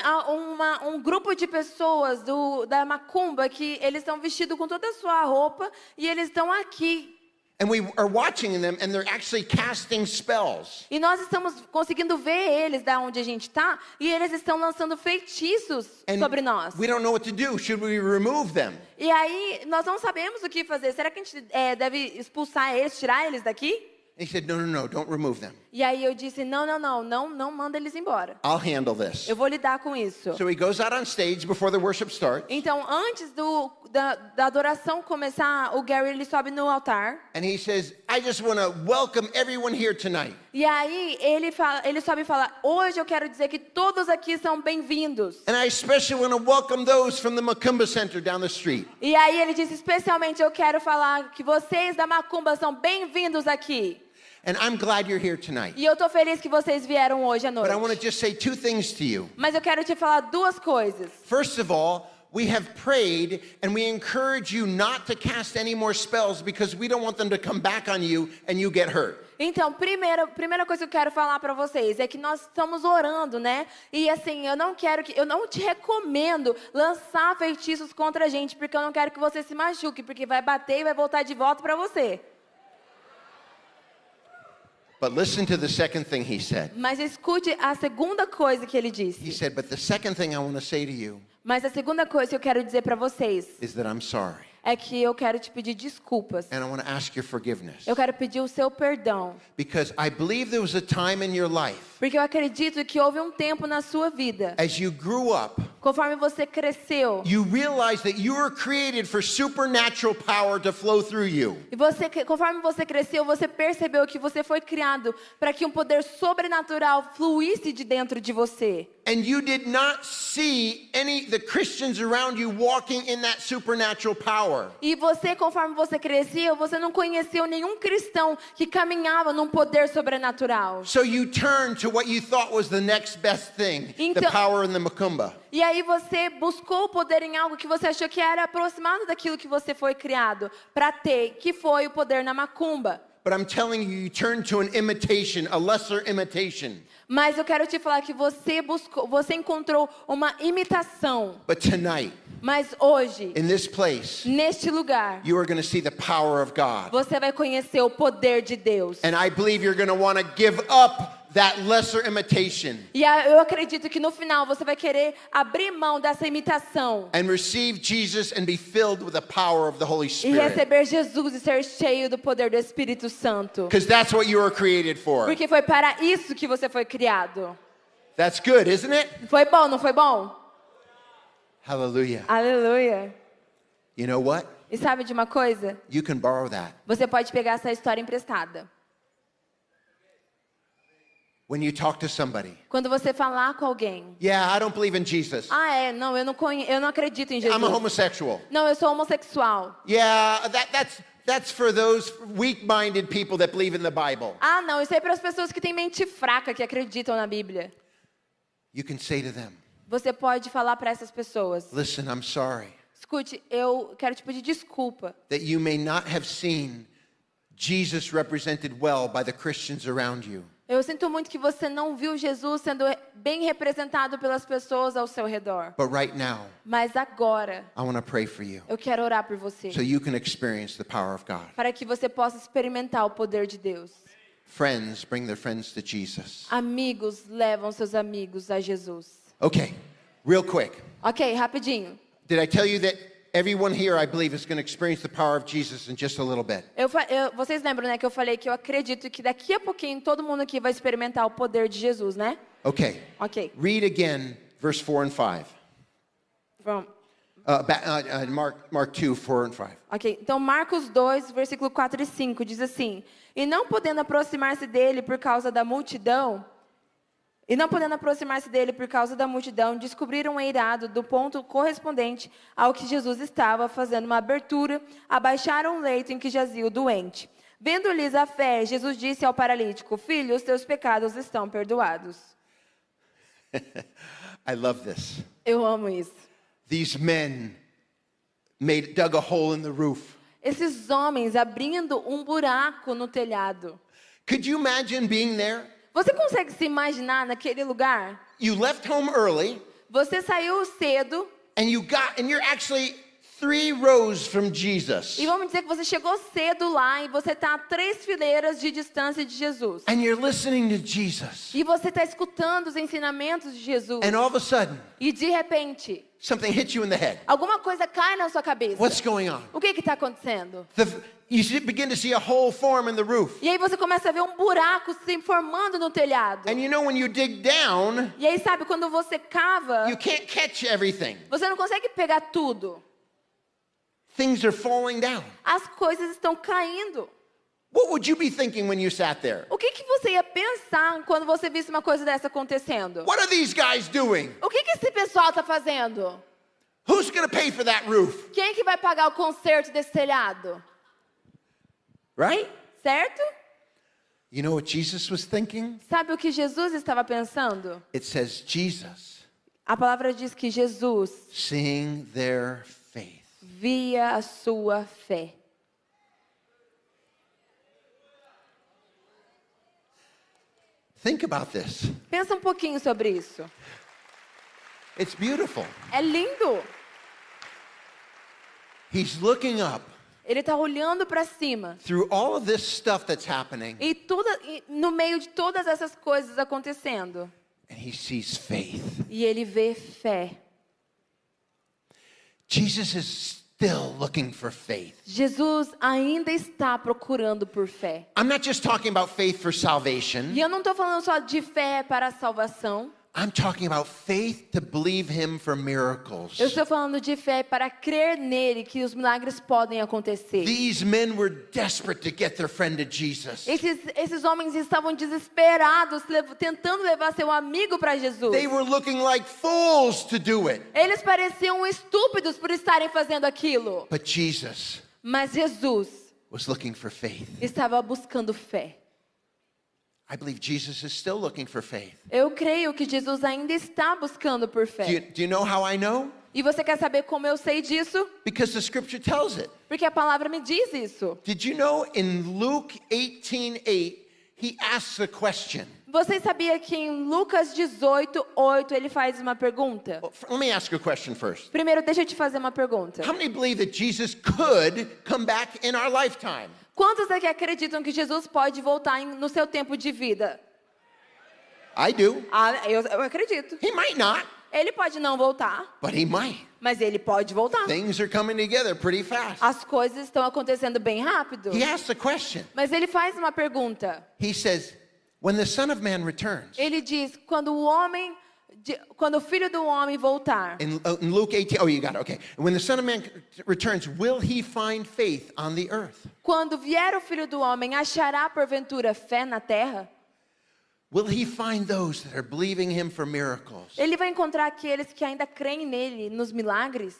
um grupo de pessoas da Macumba que eles estão vestidos com toda a sua roupa e eles estão aqui. And we are watching them, and they're actually casting spells. E nós estamos conseguindo ver eles da onde a gente está e eles estão lançando feitiços And sobre nós. we don't know what to do. Should we remove them? E aí nós não sabemos o que fazer. Será que a gente deve expulsar eles, tirar eles daqui? And he said, no, don't remove them. E aí eu disse, não manda eles embora. I'll handle this. Eu vou lidar com isso. So he goes out on stage before the worship starts, Então, antes da adoração começar, o Gary ele sobe no altar. and he says, I just want to welcome everyone here tonight. E aí ele sobe e fala, hoje eu quero dizer que todos aqui são bem-vindos. And I especially want to welcome those from the Macumba Center down the street. E aí ele disse, especialmente eu quero falar que vocês da Macumba são bem-vindos aqui. And I'm glad you're here tonight. E eu tô feliz que vocês vieram hoje à But I want to noite. just say two things to you. Mas eu quero te falar duas coisas. First of all, we have prayed and we encourage you not to cast any more spells because we don't want them to come back on you and you get hurt. Então, primeira coisa que eu quero falar para vocês é que nós estamos orando, né? E assim, eu não te recomendo lançar feitiços contra a gente, porque eu não quero que você se machuque, porque vai bater e vai voltar de volta para você. But listen to the second thing he said. Mas escute a segunda coisa que ele He disse. said, but the second thing I want to say to you Mas a segunda coisa que eu quero dizer para vocês is that I'm sorry. é que eu quero te pedir desculpas. And I want to ask your forgiveness. Eu quero pedir o seu perdão. Because I believe there was a time in your life Porque eu acredito que houve um tempo na sua vida, as you grew up, conforme você cresceu, you realized that you were created for supernatural power to flow through you. e conforme você cresceu, você percebeu que você foi criado para que um poder sobrenatural fluísse de dentro de você. And you did not see the Christians around you walking in that supernatural power. E você, conforme você crescia, você não conheceu nenhum cristão que caminhava num poder sobrenatural. So you turned to what you thought was the next best thing, the Então- power in the Macumba. E aí você buscou o poder em algo que você achou que era aproximado daquilo que você foi criado para ter, que foi o poder na macumba. But I'm telling you, you turned to an imitation, a lesser imitation. Mas eu quero te falar que você encontrou uma imitação. But tonight, Mas hoje, in this place, neste lugar, you are going to see the power of God. você vai conhecer o poder de Deus. And I believe you're going to want to give up that lesser imitation E eu acredito que no final você vai querer abrir mão dessa imitação and receive Jesus and be filled with the power of the Holy e Spirit. receber Jesus e ser cheio do poder do Espírito Santo. Because that's what you were created for. Porque foi para isso que você foi criado. That's good, isn't it? Foi bom, não foi bom? Hallelujah. Aleluia. You know what? E sabe de uma coisa? You can borrow that. Você pode pegar essa história emprestada. When you talk to somebody, Quando você falar com alguém. yeah, I don't believe in Jesus. Não, eu não acredito em Jesus. I'm a homosexual. Não, eu sou homossexual. Yeah, that's for those weak-minded people that believe in the Bible. Não, isso é para as pessoas que têm mente fraca, que acreditam na Bíblia. You can say to them, Você pode falar para essas pessoas. listen, I'm sorry Escute, eu quero te pedir desculpa. that you may not have seen Jesus represented well by the Christians around you. Eu sinto muito que você não viu Jesus sendo bem representado pelas pessoas ao seu redor. But right now, Mas agora, I want to pray for you eu quero orar por você. so you can experience the power of God. Para que você possa experimentar o poder de Deus. Friends, bring their friends to Jesus. Amigos levam seus amigos a Jesus. Okay, real quick. Ok, rapidinho. Did I tell you that everyone here, I believe, is going to experience the power of Jesus in just a little bit? Vocês lembram, né, que eu falei que eu acredito que daqui a pouquinho todo mundo aqui vai experimentar o poder de Jesus, né? Okay. Ok. Read again verse 4 and 5. Vamos. Mark 2, 4 and 5. Ok, então Marcos 2, versículo 4 e 5 diz assim: E não podendo aproximar-se dele por causa da multidão, descobriram um eirado do ponto correspondente ao que Jesus estava, fazendo uma abertura, abaixaram o leito em que jazia o doente. Vendo-lhes a fé, Jesus disse ao paralítico: Filho, os teus pecados estão perdoados. I love this. Eu amo isso. These men dug a hole in the roof. Esses homens abrindo um buraco no telhado. Could you imagine being there? Você consegue se imaginar naquele lugar? You left home early, Você saiu cedo and you're actually 3 rows from Jesus. e vamos dizer que você chegou cedo lá e você está a 3 fileiras de distância de Jesus. And you're listening to Jesus. E você está escutando os ensinamentos de Jesus. And all of a sudden, E de repente, something hits you in the head. alguma coisa cai na sua cabeça. What's going on? O que está acontecendo? Begin to see a hole form in the roof. E aí você começa a ver um buraco se formando no telhado. And you know when you dig down, E aí sabe, quando você cava, you can't catch everything. você não consegue pegar tudo. Things are falling down. As coisas estão caindo. What would you be thinking when you sat there? O que você ia pensar quando você visse uma coisa dessa acontecendo? What are these guys doing? O que esse pessoal está fazendo? Who's going to pay for that roof? Quem que vai pagar o conserto desse telhado? Right? Certo? You know what Jesus was thinking? Sabe o que Jesus estava pensando? It says Jesus, A palavra diz que Jesus seeing their faith. via a sua fé. Think about this. Pensa um pouquinho sobre isso. It's beautiful. É lindo. He's looking up Ele está olhando para cima. through all of this stuff that's happening, E no meio de todas essas coisas acontecendo. and he sees faith. E ele vê fé. Jesus is still looking for faith. Jesus ainda está procurando por fé. I'm not just talking about faith for salvation. E eu não estou falando só de fé para a salvação. I'm talking about faith to believe him for miracles. Eu estou falando de fé para crer nele que os milagres podem acontecer. These men were desperate to get their friend to Jesus. Esses homens estavam desesperados, tentando levar seu amigo para Jesus. They were looking like fools to do it. Eles pareciam estúpidos por estarem fazendo aquilo. But Jesus Mas Jesus was looking for faith. estava buscando fé. I believe Jesus is still looking for faith. Eu creio que Jesus ainda está buscando por fé. Do you know how I know? E você quer saber como eu sei disso? Because the scripture tells it. Porque a palavra me diz isso. Did you know in Luke 18:8 he asks a question? Você sabia que em Lucas 18:8 ele faz uma pergunta? Let me ask you a question first. Primeiro, deixa eu te fazer uma pergunta. How many believe that Jesus could come back in our lifetime? Quantos aqui acreditam que Jesus pode voltar no seu tempo de vida? I do. Eu acredito. He might not, Ele pode não voltar, but he might. mas ele pode voltar. Things are coming together pretty fast. As coisas estão acontecendo bem rápido. He asks a question. Mas ele faz uma pergunta. He says, when the Son of Man returns, Ele diz, quando o Filho do Homem voltar. in Luke 18, oh, you got it, okay. When the Son of Man returns, will he find faith on the earth? Quando vier o Filho do Homem, achará porventura fé na terra? Will he find those that are believing him for miracles? Ele vai encontrar aqueles que ainda creem nele, nos milagres?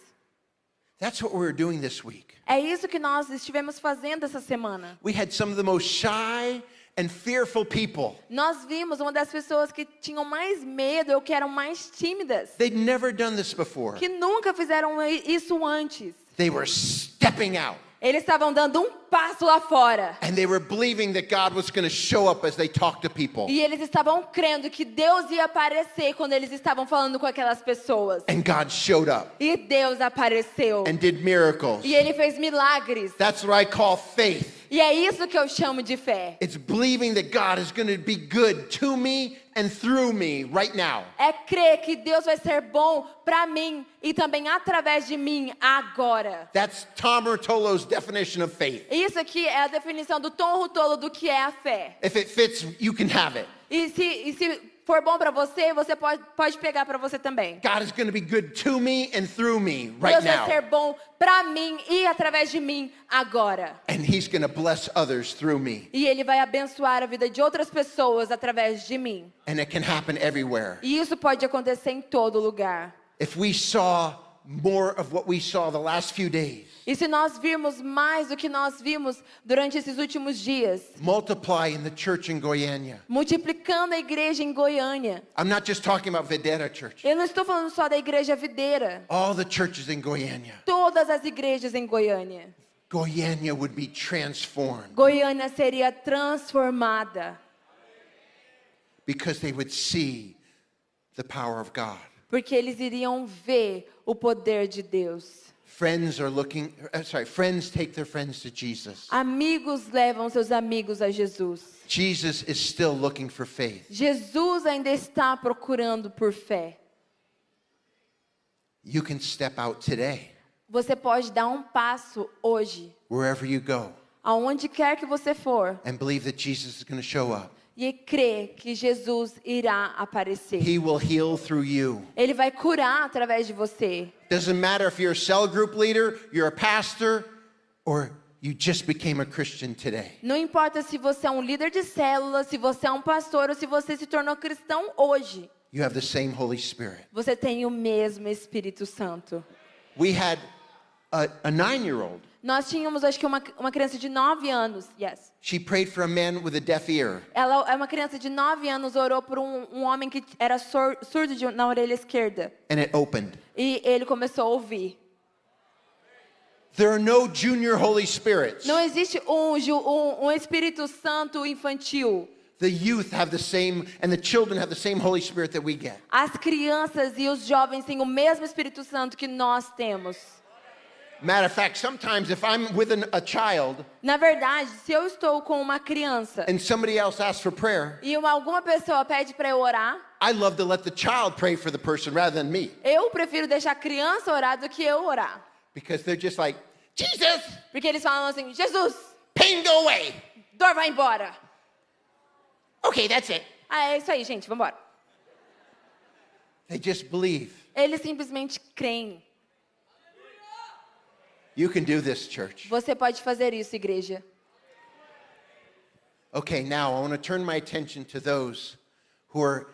That's what we're doing this week. É isso que nós estivemos fazendo essa semana. We had some of the most shy and fearful people. Nós vimos uma das pessoas que tinham mais medo ou que eram mais tímidas, They'd never done this before. que nunca fizeram isso antes. They were stepping out. Eles estavam dando um passo lá fora. And they were believing that God was going to show up as they talked to people. E eles estavam crendo que Deus ia aparecer quando eles estavam falando com aquelas pessoas. And God showed up E Deus apareceu. and did miracles. E Ele fez milagres. That's what I call faith. E é isso que eu chamo de fé. It's believing that God is going to be good to me and through me right now. É crer que Deus vai ser bom para mim e também através de mim agora. That's Tom Rotolo's definition of faith. Isso aqui é a definição do Tom Rutolo do que é a fé. If it fits, you can have it. E se for bom para você, você pode pegar para você também. God is going to be good to me and through me right Deus vai now. ser bom para mim e através de mim agora. And he's going to bless others through me. E Ele vai abençoar a vida de outras pessoas através de mim. And it can happen everywhere. E isso pode acontecer em todo lugar. If we saw more of what we saw the last few days, E se nós virmos mais do que nós vimos durante esses últimos dias, multiply in the church in Goiânia. multiplicando a igreja em Goiânia. I'm not just talking about Vedera Church. Eu não estou falando só da igreja videira. All the churches in Goiânia. Todas as igrejas em Goiânia. Goiânia would be transformed Goiânia seria transformada. because they would see the power of God. Porque eles iriam ver o poder de Deus. Friends take their friends to Jesus. Amigos levam seus amigos a Jesus. Jesus is still looking for faith. Jesus ainda está procurando por fé. You can step out today, Você pode dar um passo hoje, wherever you go, aonde quer que você for, and believe that Jesus is going to show up. e crer que Jesus irá aparecer. He will heal through you. Ele vai curar através de você. Doesn't matter if you're a cell group leader, you're a pastor, or you just became a Christian today. Não importa se você é um líder de célula, se você é um pastor ou se você se tornou cristão hoje. You have the same Holy Spirit. Você tem o mesmo Espírito Santo. We had a 9-year-old. Nós tínhamos, acho que uma criança de 9 anos. Yes. She prayed for a man with a deaf ear. Ela é uma criança de 9 anos, orou por um homem que era surdo na orelha esquerda. And it opened. E ele começou a ouvir. There are no junior Holy Spirits. Não existe um Espírito Santo infantil. The youth have the same, and the children have the same Holy Spirit that we get. As crianças e os jovens têm o mesmo Espírito Santo que nós temos. Matter of fact, sometimes if I'm with a child Na verdade, se eu estou com uma criança and somebody else asks for prayer, e alguma pessoa pede para eu orar, I love to let the child pray for the person rather than me. eu prefiro deixar a criança orar do que eu orar. Because they're just like, Jesus, Porque eles falam assim, Jesus, pain go away. dor vai embora. Okay, that's it. Ah, é isso aí, gente, vamos embora. They just believe. Eles simplesmente creem. You can do this, church. Você pode fazer isso, igreja. Okay, now I want to turn my attention to those who are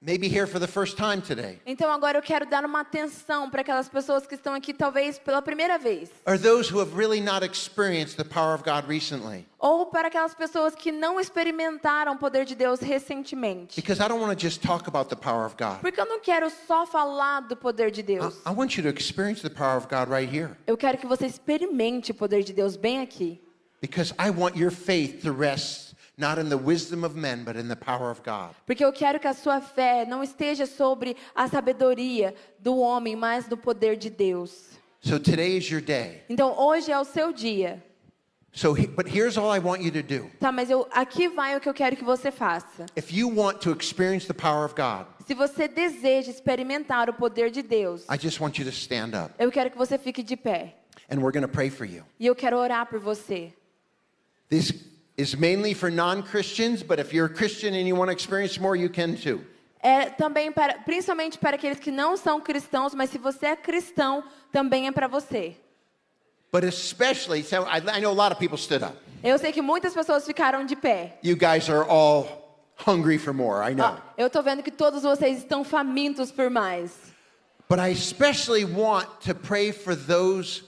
maybe here for the first time today. Então agora eu quero dar uma atenção para aquelas pessoas que estão aqui talvez pela primeira vez. Or those who have really not experienced the power of God recently. Ou para aquelas pessoas que não experimentaram o poder de Deus recentemente. Because I don't want to just talk about the power of God. Porque eu não quero só falar do poder de Deus. I want you to experience the power of God right here. Eu quero que você experimente o poder de Deus bem aqui. Because I want your faith to rest not in the wisdom of men, but in the power of God. Porque eu quero que a sua fé não esteja sobre a sabedoria do homem, mas no poder de Deus. So today is your day. Então hoje é o seu dia. But here's all I want you to do. Tá, mas aqui vai o que eu quero que você faça. If you want to experience the power of God, Se você deseja experimentar o poder de Deus, I just want you to stand up. eu quero que você fique de pé. And we're going to pray for you. E eu quero orar por você. This is mainly for non-Christians, but if you're a Christian and you want to experience more, you can too. É também principalmente para aqueles que não são cristãos, mas se você é cristão, também é para você. But especially, so I know a lot of people stood up. Eu sei que muitas pessoas ficaram de pé. You guys are all hungry for more, I know. Eu tô vendo que todos vocês estão famintos por mais. But I especially want to pray for those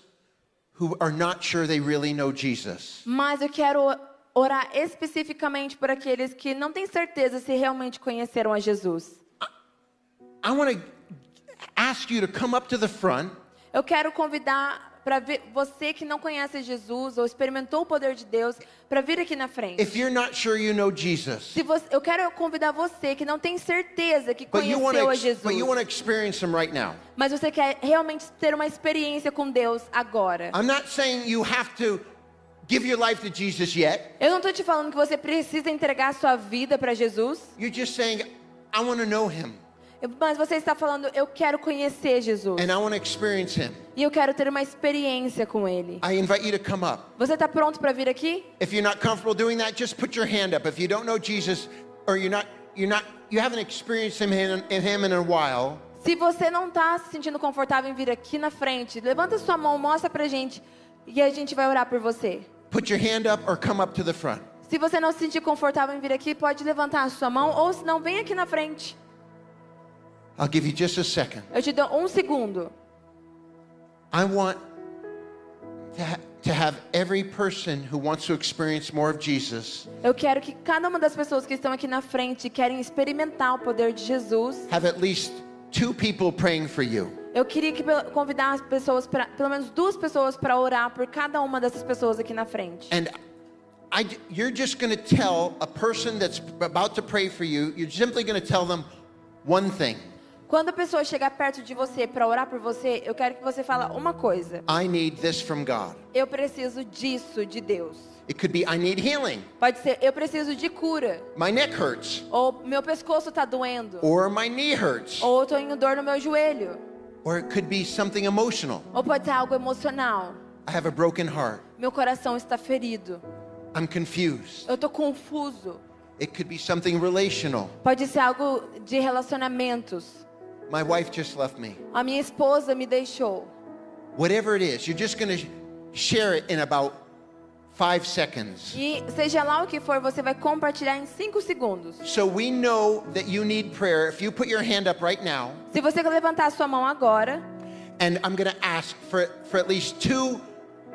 who are not sure they really know Jesus. Mas eu quero orar especificamente por aqueles que não têm certeza se realmente conheceram a Jesus. I want to ask you to come up to the front. Eu quero convidar para você que não conhece Jesus ou experimentou o poder de Deus para vir aqui na frente. If you're not sure you know Jesus, Eu quero convidar você que não tem certeza que but you want conheceu a Jesus, to experience Him right now. mas você quer realmente ter uma experiência com Deus agora. I'm not saying you have to give your life to Jesus yet. Eu não estou te falando que você precisa entregar a sua vida para Jesus, You're just saying, I want to know Him mas você está falando, eu quero conhecer Jesus. and I want to experience Him. E eu quero ter uma experiência com Ele. I invite you to come up. Você está pronto para vir aqui? If you're not comfortable doing that, just put your hand up. If you don't know Jesus or you're not you haven't experienced him in a while, Se você não está se sentindo confortável em vir aqui na frente, levanta sua mão, mostra pra gente e a gente vai orar por você. put your hand up or come up to the front. Se você não se sentir confortável em vir aqui, pode levantar a sua mão ou se não, vem aqui na frente. I'll give you just a second. Eu te dou 1 segundo. I want to have every person who wants to experience more of Jesus Eu quero que cada uma das pessoas que estão aqui na frente e querem experimentar o poder de Jesus, have at least 2 people praying for you. eu queria convidar as pessoas, pelo menos 2 pessoas, para orar por cada uma dessas pessoas aqui na frente. And you're just going to tell a person that's about to pray for you, you're simply going to tell them one thing. Quando a pessoa chegar perto de você para orar por você, eu quero que você fale uma coisa. I need this from God. Eu preciso disso de Deus. It could be, I need healing. Pode ser, eu preciso de cura. My neck hurts. Ou meu pescoço está doendo. Or my knee hurts. Ou eu tô com dor no meu joelho. Or it could be something emotional. Ou pode ser algo emocional. I have a broken heart. Meu coração está ferido. I'm confused. Eu tô confuso. It could be something relational. Pode ser algo de relacionamentos. My wife just left me. A minha esposa me deixou. Whatever it is, you're just going to share it in about 5 seconds. E seja lá o que for, você vai compartilhar em 5 segundos. So we know that you need prayer. If you put your hand up right now, Se você levantar a sua mão agora, and I'm going to ask for at least 2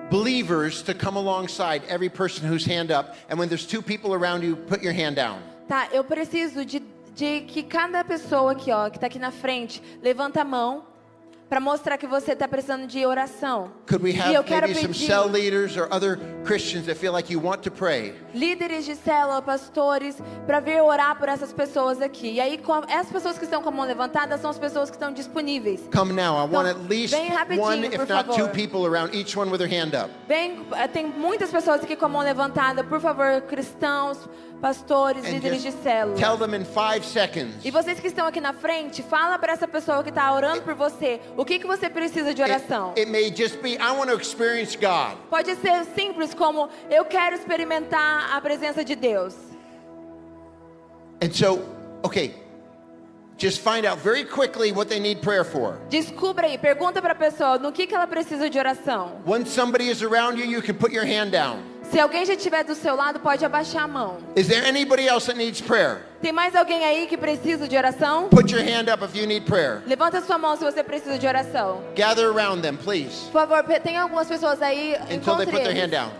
believers to come alongside every person whose hand up. And when there's 2 people around you, put your hand down. tá? Eu preciso de que cada pessoa aqui, ó, que está aqui na frente, levanta a mão para mostrar que você está precisando de oração. Could we E eu have quero maybe some pedir cell leaders or other Christians that feel like you want to pray? líderes de célula, pastores, para vir orar por essas pessoas aqui. E aí, essas pessoas que estão com a mão levantada são as pessoas que estão disponíveis. Come now. I want Então, at least vem rapidinho, one, if por not 2 favor. people around, each one with their hand up. Bem, tem muitas pessoas aqui com a mão levantada. Por favor, cristãos, pastores, And líderes de just célula. tell them in 5 seconds. E vocês que estão aqui na frente, fala para essa pessoa que está orando por você, o que você precisa de oração. It may just be, I want to experience God. Pode ser simples como, eu quero experimentar a presença de Deus. And so, okay, just find out very quickly what they need prayer for. Descubra aí, pergunta para a pessoa no que ela precisa de oração. Once somebody is around you, you can put your hand down. Se alguém já estiver do seu lado, pode abaixar a mão. Is there anybody else that needs prayer? Tem mais alguém aí que precisa de oração? Put your hand up if you need prayer. Levanta sua mão se você precisa de oração. Gather around them, please, Por favor, tem algumas pessoas aí, until they encontre put their hand eles. down.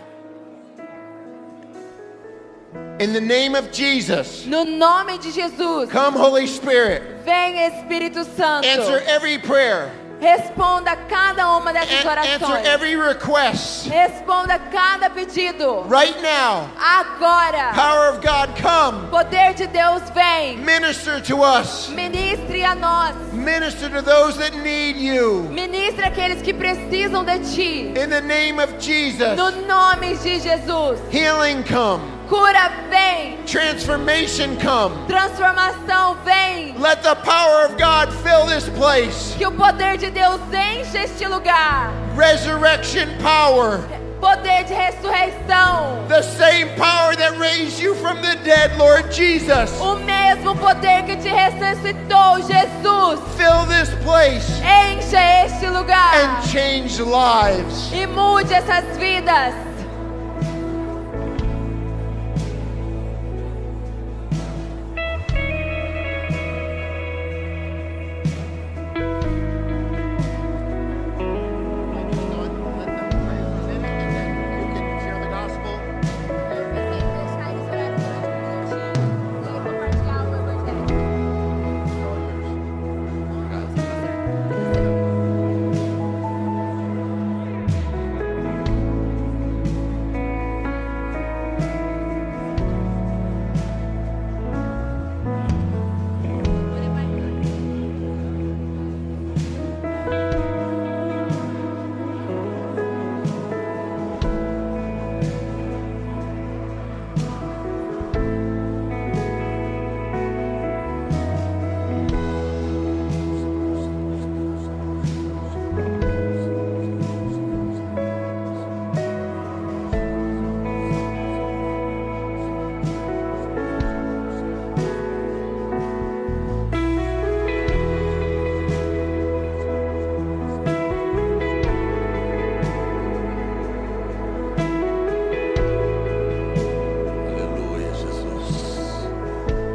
In the name of Jesus, No nome de Jesus, come Holy Spirit, vem Espírito Santo. answer every prayer, Responda cada uma dessas answer orações. every request. Responda cada pedido. Right now, Agora, power of God, come, poder de Deus vem. minister to us, Ministre a nós. minister to those that need you. Ministre aqueles que precisam de ti. In the name of Jesus, No nome de Jesus. healing come, Cura vem. transformation come. Transformação vem. Let the power of God fill this place. Que o poder de Deus enche este lugar. Resurrection power, Poder de ressurreição. the same power that raised you from the dead, Lord Jesus. O mesmo poder que te ressuscitou, Jesus. Fill this place Enche este lugar. and change lives. E mude essas vidas.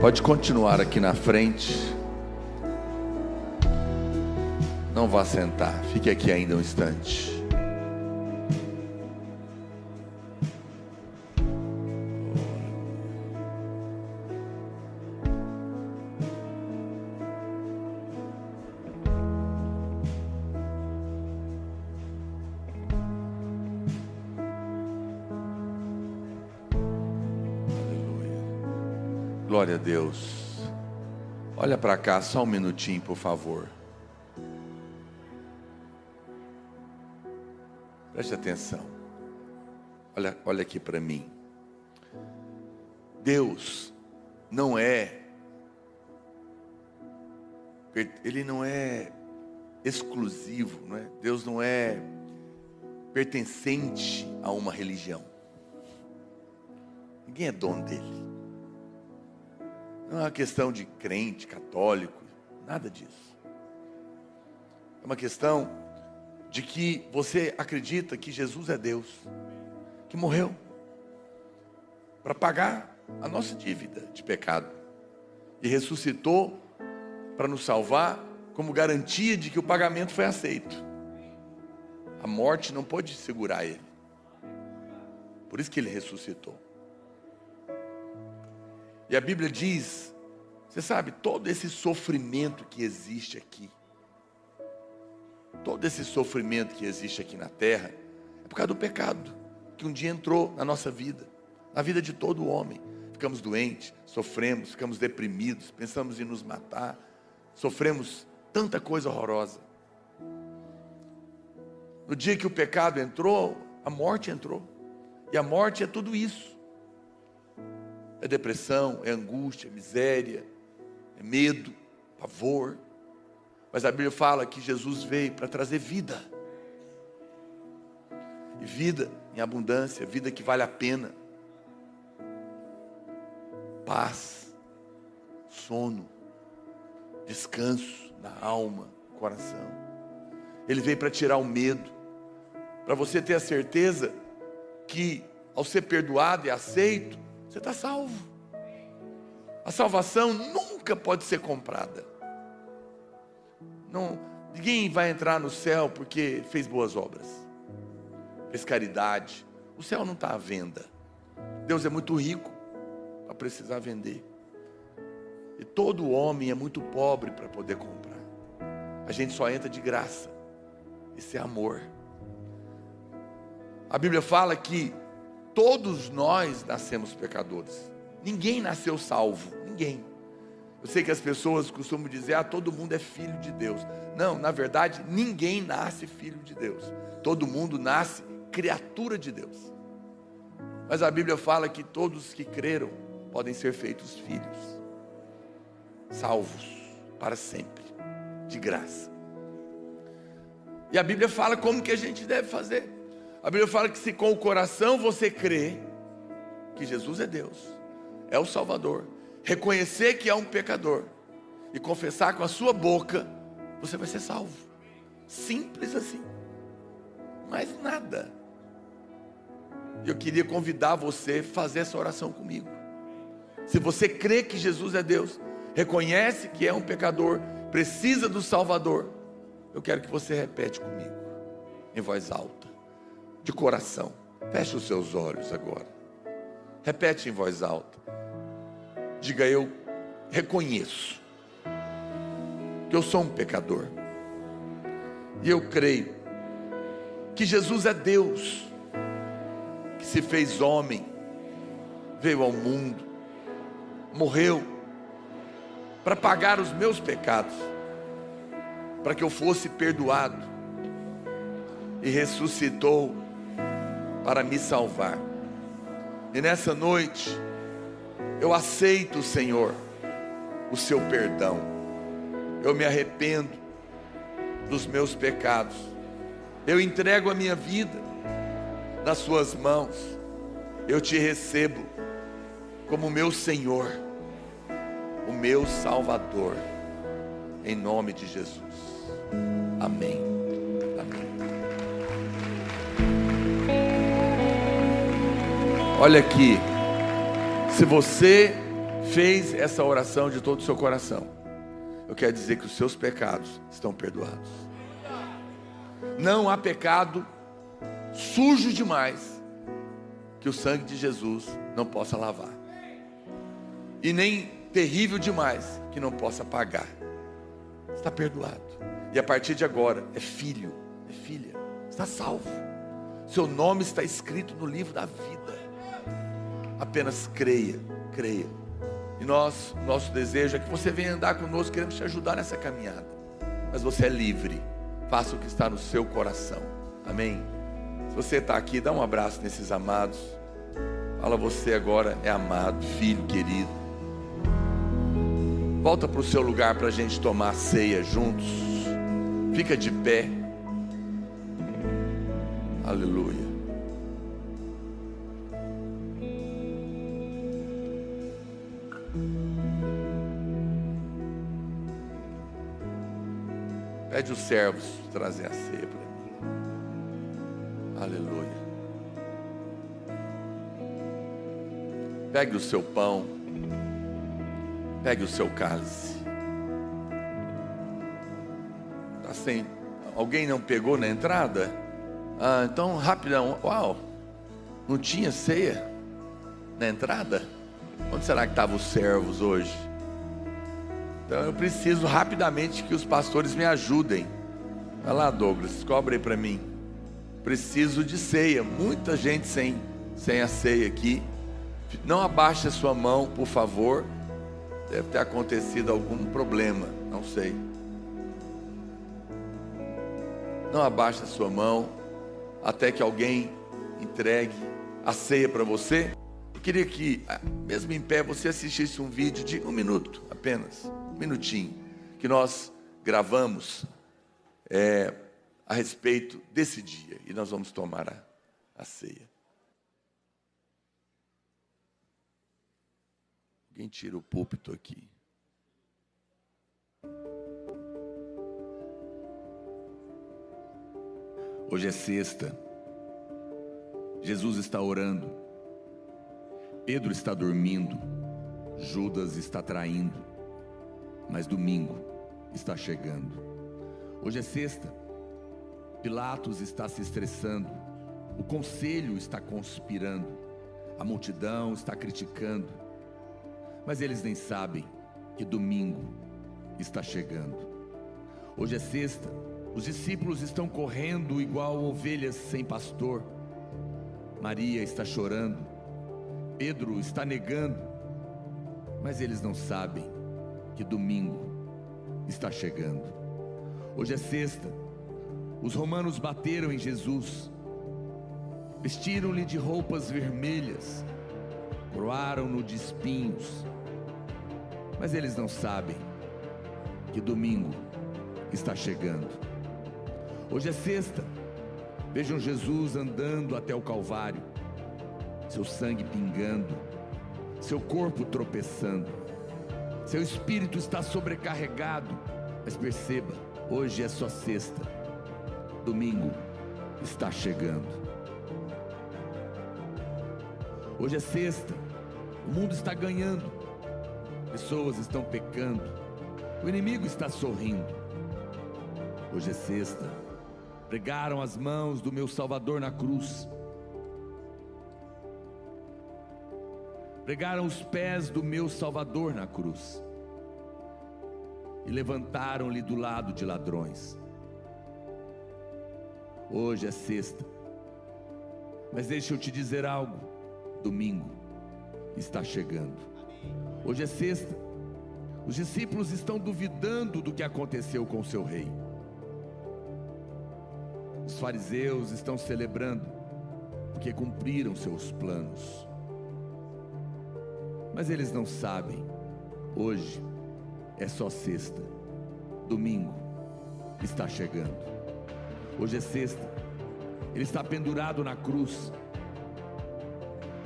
Pode continuar aqui na frente. Não vá sentar, fique aqui ainda um instante. Glória a Deus. Olha para cá só um minutinho, por favor. Preste atenção. Olha aqui para mim. Deus não é, Ele não é exclusivo, não é? Deus não é pertencente a uma religião. Ninguém é dono dele. Não é uma questão de crente, católico, nada disso. É uma questão de que você acredita que Jesus é Deus, que morreu para pagar a nossa dívida de pecado e ressuscitou para nos salvar como garantia de que o pagamento foi aceito. A morte não pode segurar ele. Por isso que ele ressuscitou. E a Bíblia diz, você sabe, todo esse sofrimento que existe aqui, todo esse sofrimento que existe aqui na terra, é por causa do pecado, que um dia entrou na nossa vida, na vida de todo homem. Ficamos doentes, sofremos, ficamos deprimidos, pensamos em nos matar, sofremos tanta coisa horrorosa. No dia que o pecado entrou, a morte entrou. E a morte é tudo isso. É depressão, é angústia, é miséria, é medo, pavor. Mas a Bíblia fala que Jesus veio para trazer vida. E vida em abundância, vida que vale a pena. Paz, sono, descanso na alma, no coração. Ele veio para tirar o medo, para você ter a certeza que ao ser perdoado e aceito, você está salvo. A salvação nunca pode ser comprada. Não, ninguém vai entrar no céu porque fez boas obras, fez caridade. O céu não está à venda. Deus é muito rico para precisar vender. E todo homem é muito pobre para poder comprar. A gente só entra de graça. Isso é amor. A Bíblia fala que todos nós nascemos pecadores. Ninguém nasceu salvo. Ninguém. Eu sei que as pessoas costumam dizer, todo mundo é filho de Deus. Não, na verdade, ninguém nasce filho de Deus. Todo mundo nasce criatura de Deus. Mas a Bíblia fala que todos que creram podem ser feitos filhos. Salvos para sempre, de graça. E a Bíblia fala como que a gente deve fazer. A Bíblia fala que se com o coração você crê que Jesus é Deus, é o Salvador, reconhecer que é um pecador e confessar com a sua boca, você vai ser salvo. Simples assim. Mais nada. Eu queria convidar você a fazer essa oração comigo. Se você crê que Jesus é Deus, reconhece que é um pecador, precisa do Salvador, eu quero que você repete comigo, em voz alta, de coração. Feche os seus olhos agora. Repete em voz alta. Diga: eu reconheço que eu sou um pecador. E eu creio que Jesus é Deus, que se fez homem, veio ao mundo, morreu para pagar os meus pecados, para que eu fosse perdoado, e ressuscitou para me salvar. E nessa noite eu aceito, Senhor, o seu perdão. Eu me arrependo dos meus pecados. Eu entrego a minha vida nas suas mãos. Eu te recebo como meu Senhor, o meu Salvador, em nome de Jesus. Amém. Amém. Olha aqui, se você fez essa oração de todo o seu coração, eu quero dizer que os seus pecados estão perdoados. Não há pecado sujo demais que o sangue de Jesus não possa lavar, e nem terrível demais que não possa pagar. Está perdoado. E a partir de agora é filho, é filha, está salvo. Seu nome está escrito no livro da vida. Apenas creia, creia. E nosso desejo é que você venha andar conosco, queremos te ajudar nessa caminhada. Mas você é livre, faça o que está no seu coração. Amém? Se você está aqui, dá um abraço nesses amados. Fala, você agora é amado, filho querido. Volta para o seu lugar para a gente tomar a ceia juntos. Fica de pé. Aleluia. Pede os servos trazer a ceia para mim. Aleluia. Pegue o seu pão. Pegue o seu cálice. Tá sem... Alguém não pegou na entrada? Então rapidão. Uau, não tinha ceia na entrada? Onde será que estavam os servos hoje? Então eu preciso rapidamente que os pastores me ajudem. Vai lá, Douglas, cobre aí para mim. Preciso de ceia. Muita gente sem a ceia aqui. Não abaixe a sua mão, por favor. Deve ter acontecido algum problema, não sei. Não abaixe a sua mão até que alguém entregue a ceia para você. Eu queria que, mesmo em pé, você assistisse um vídeo de 1 minuto, apenas 1 minutinho, que nós gravamos a respeito desse dia. E nós vamos tomar a ceia. Alguém tira o púlpito aqui. Hoje é sexta. Jesus está orando. Pedro está dormindo. Judas está traindo. Mas domingo está chegando. Hoje é sexta. Pilatos está se estressando. O conselho está conspirando. A multidão está criticando. Mas eles nem sabem que domingo está chegando. Hoje é sexta. Os discípulos estão correndo igual ovelhas sem pastor. Maria está chorando. Pedro está negando. Mas eles não sabem que domingo está chegando. Hoje é sexta. Os romanos bateram em Jesus. Vestiram-lhe de roupas vermelhas. Coroaram-no de espinhos. Mas eles não sabem que domingo está chegando. Hoje é sexta. Vejam Jesus andando até o Calvário, seu sangue pingando, seu corpo tropeçando, seu espírito está sobrecarregado. Mas perceba, hoje é só sexta, domingo está chegando. Hoje é sexta, o mundo está ganhando, pessoas estão pecando, o inimigo está sorrindo. Hoje é sexta, pregaram as mãos do meu Salvador na cruz, pregaram os pés do meu Salvador na cruz, e levantaram-lhe do lado de ladrões. Hoje é sexta, mas deixa eu te dizer algo, domingo está chegando. Hoje é sexta, os discípulos estão duvidando do que aconteceu com o seu rei. Os fariseus estão celebrando, porque cumpriram seus planos. Mas eles não sabem, hoje é só sexta, domingo está chegando. Hoje é sexta, ele está pendurado na cruz,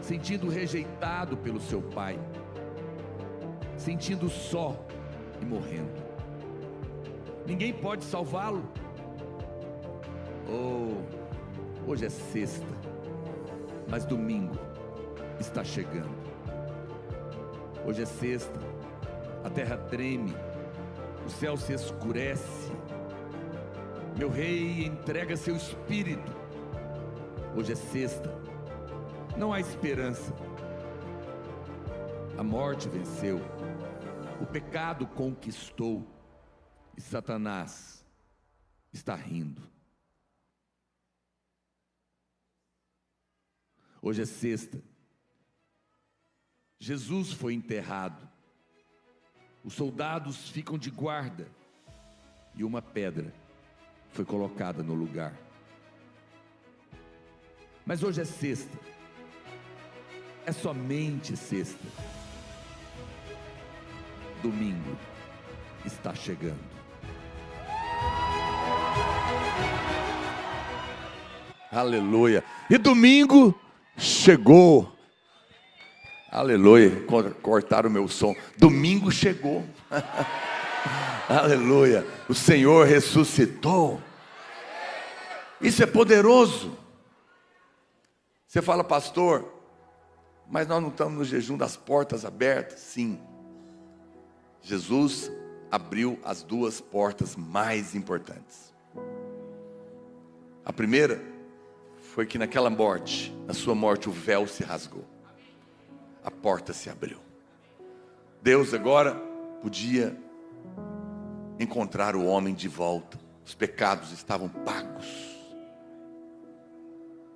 sentindo rejeitado pelo seu pai, sentindo só e morrendo. Ninguém pode salvá-lo. Hoje é sexta, mas domingo está chegando. Hoje é sexta, a terra treme, o céu se escurece. Meu rei entrega seu espírito. Hoje é sexta, não há esperança. A morte venceu, o pecado conquistou e Satanás está rindo. Hoje é sexta, Jesus foi enterrado, os soldados ficam de guarda e uma pedra foi colocada no lugar. Mas hoje é sexta, é somente sexta. Domingo está chegando. Aleluia. E domingo chegou. Aleluia. Cortaram o meu som. Domingo chegou. Aleluia. O Senhor ressuscitou. Isso é poderoso. Você fala, pastor, mas nós não estamos no jejum das portas abertas? Sim. Jesus abriu as duas portas mais importantes. A primeira foi que naquela morte, na sua morte, o véu se rasgou. A porta se abriu. Deus agora podia encontrar o homem de volta. Os pecados estavam pagos.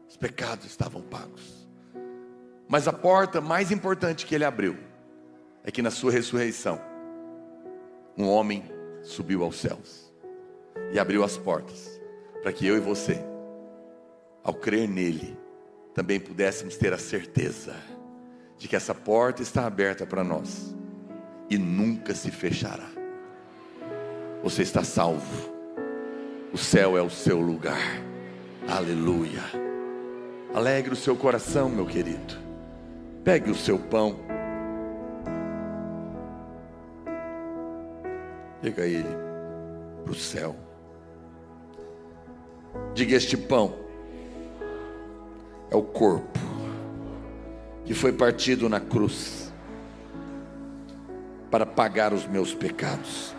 Os pecados estavam pagos. Mas a porta mais importante que ele abriu é que na sua ressurreição, um homem subiu aos céus e abriu as portas para que eu e você, ao crer nele, também pudéssemos ter a certeza de que essa porta está aberta para nós e nunca se fechará. Você está salvo. O céu é o seu lugar. Aleluia. Alegre o seu coração, meu querido. Pegue o seu pão. Pega ele para o céu. Diga: este pão é o corpo que foi partido na cruz para pagar os meus pecados.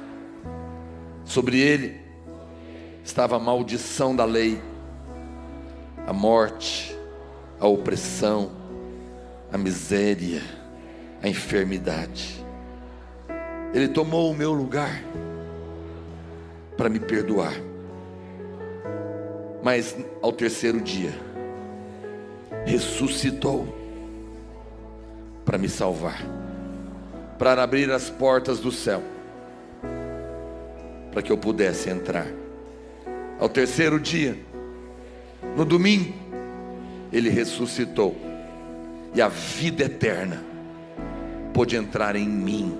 Sobre ele estava a maldição da lei, a morte, a opressão, a miséria, a enfermidade. Ele tomou o meu lugar para me perdoar. Mas ao terceiro dia ressuscitou para me salvar, para abrir as portas do céu, para que eu pudesse entrar. Ao terceiro dia, no domingo, ele ressuscitou e a vida eterna pôde entrar em mim.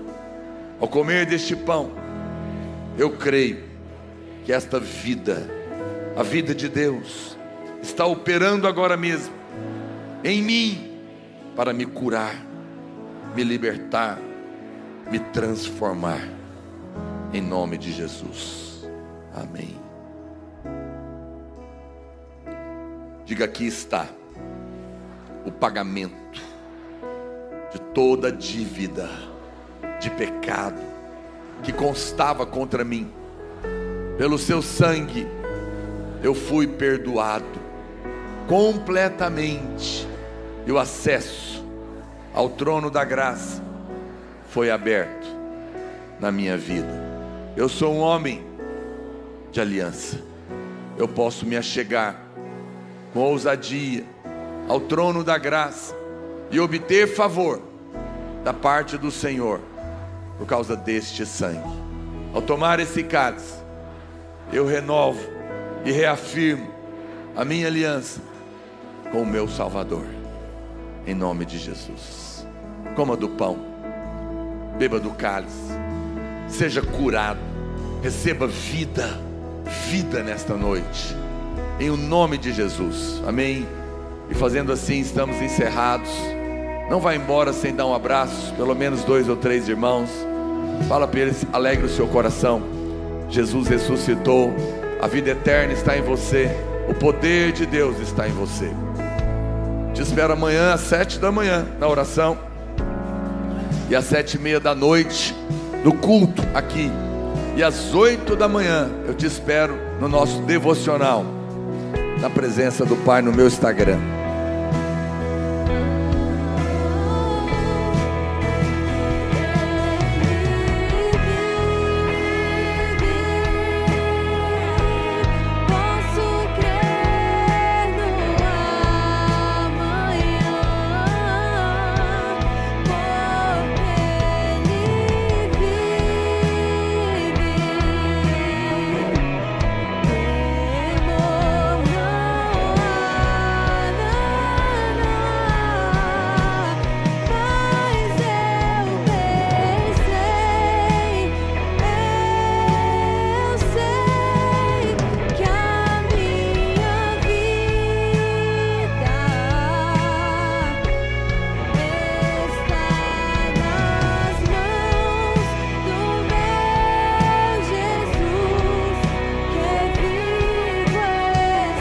Ao comer deste pão, eu creio que esta vida, a vida de Deus, está operando agora mesmo em mim para me curar, me libertar, me transformar, em nome de Jesus. Amém. Diga: aqui está o pagamento de toda dívida de pecado que constava contra mim. Pelo seu sangue eu fui perdoado completamente, e o acesso ao trono da graça foi aberto na minha vida. Eu sou um homem de aliança. Eu posso me achegar com ousadia ao trono da graça e obter favor da parte do Senhor por causa deste sangue. Ao tomar esse cálice, eu renovo e reafirmo a minha aliança com o meu Salvador, em nome de Jesus. Coma do pão, beba do cálice, seja curado, receba vida nesta noite, em o nome de Jesus. Amém. E fazendo assim, estamos encerrados. Não vá embora sem dar um abraço, pelo menos 2 ou 3 irmãos. Fala para eles: alegre o seu coração. Jesus ressuscitou, a vida eterna está em você, o poder de Deus está em você. Te espero amanhã às 7 da manhã na oração. E às 7h30 da noite, no culto aqui. E às 8 da manhã, eu te espero no nosso devocional, na presença do Pai no meu Instagram.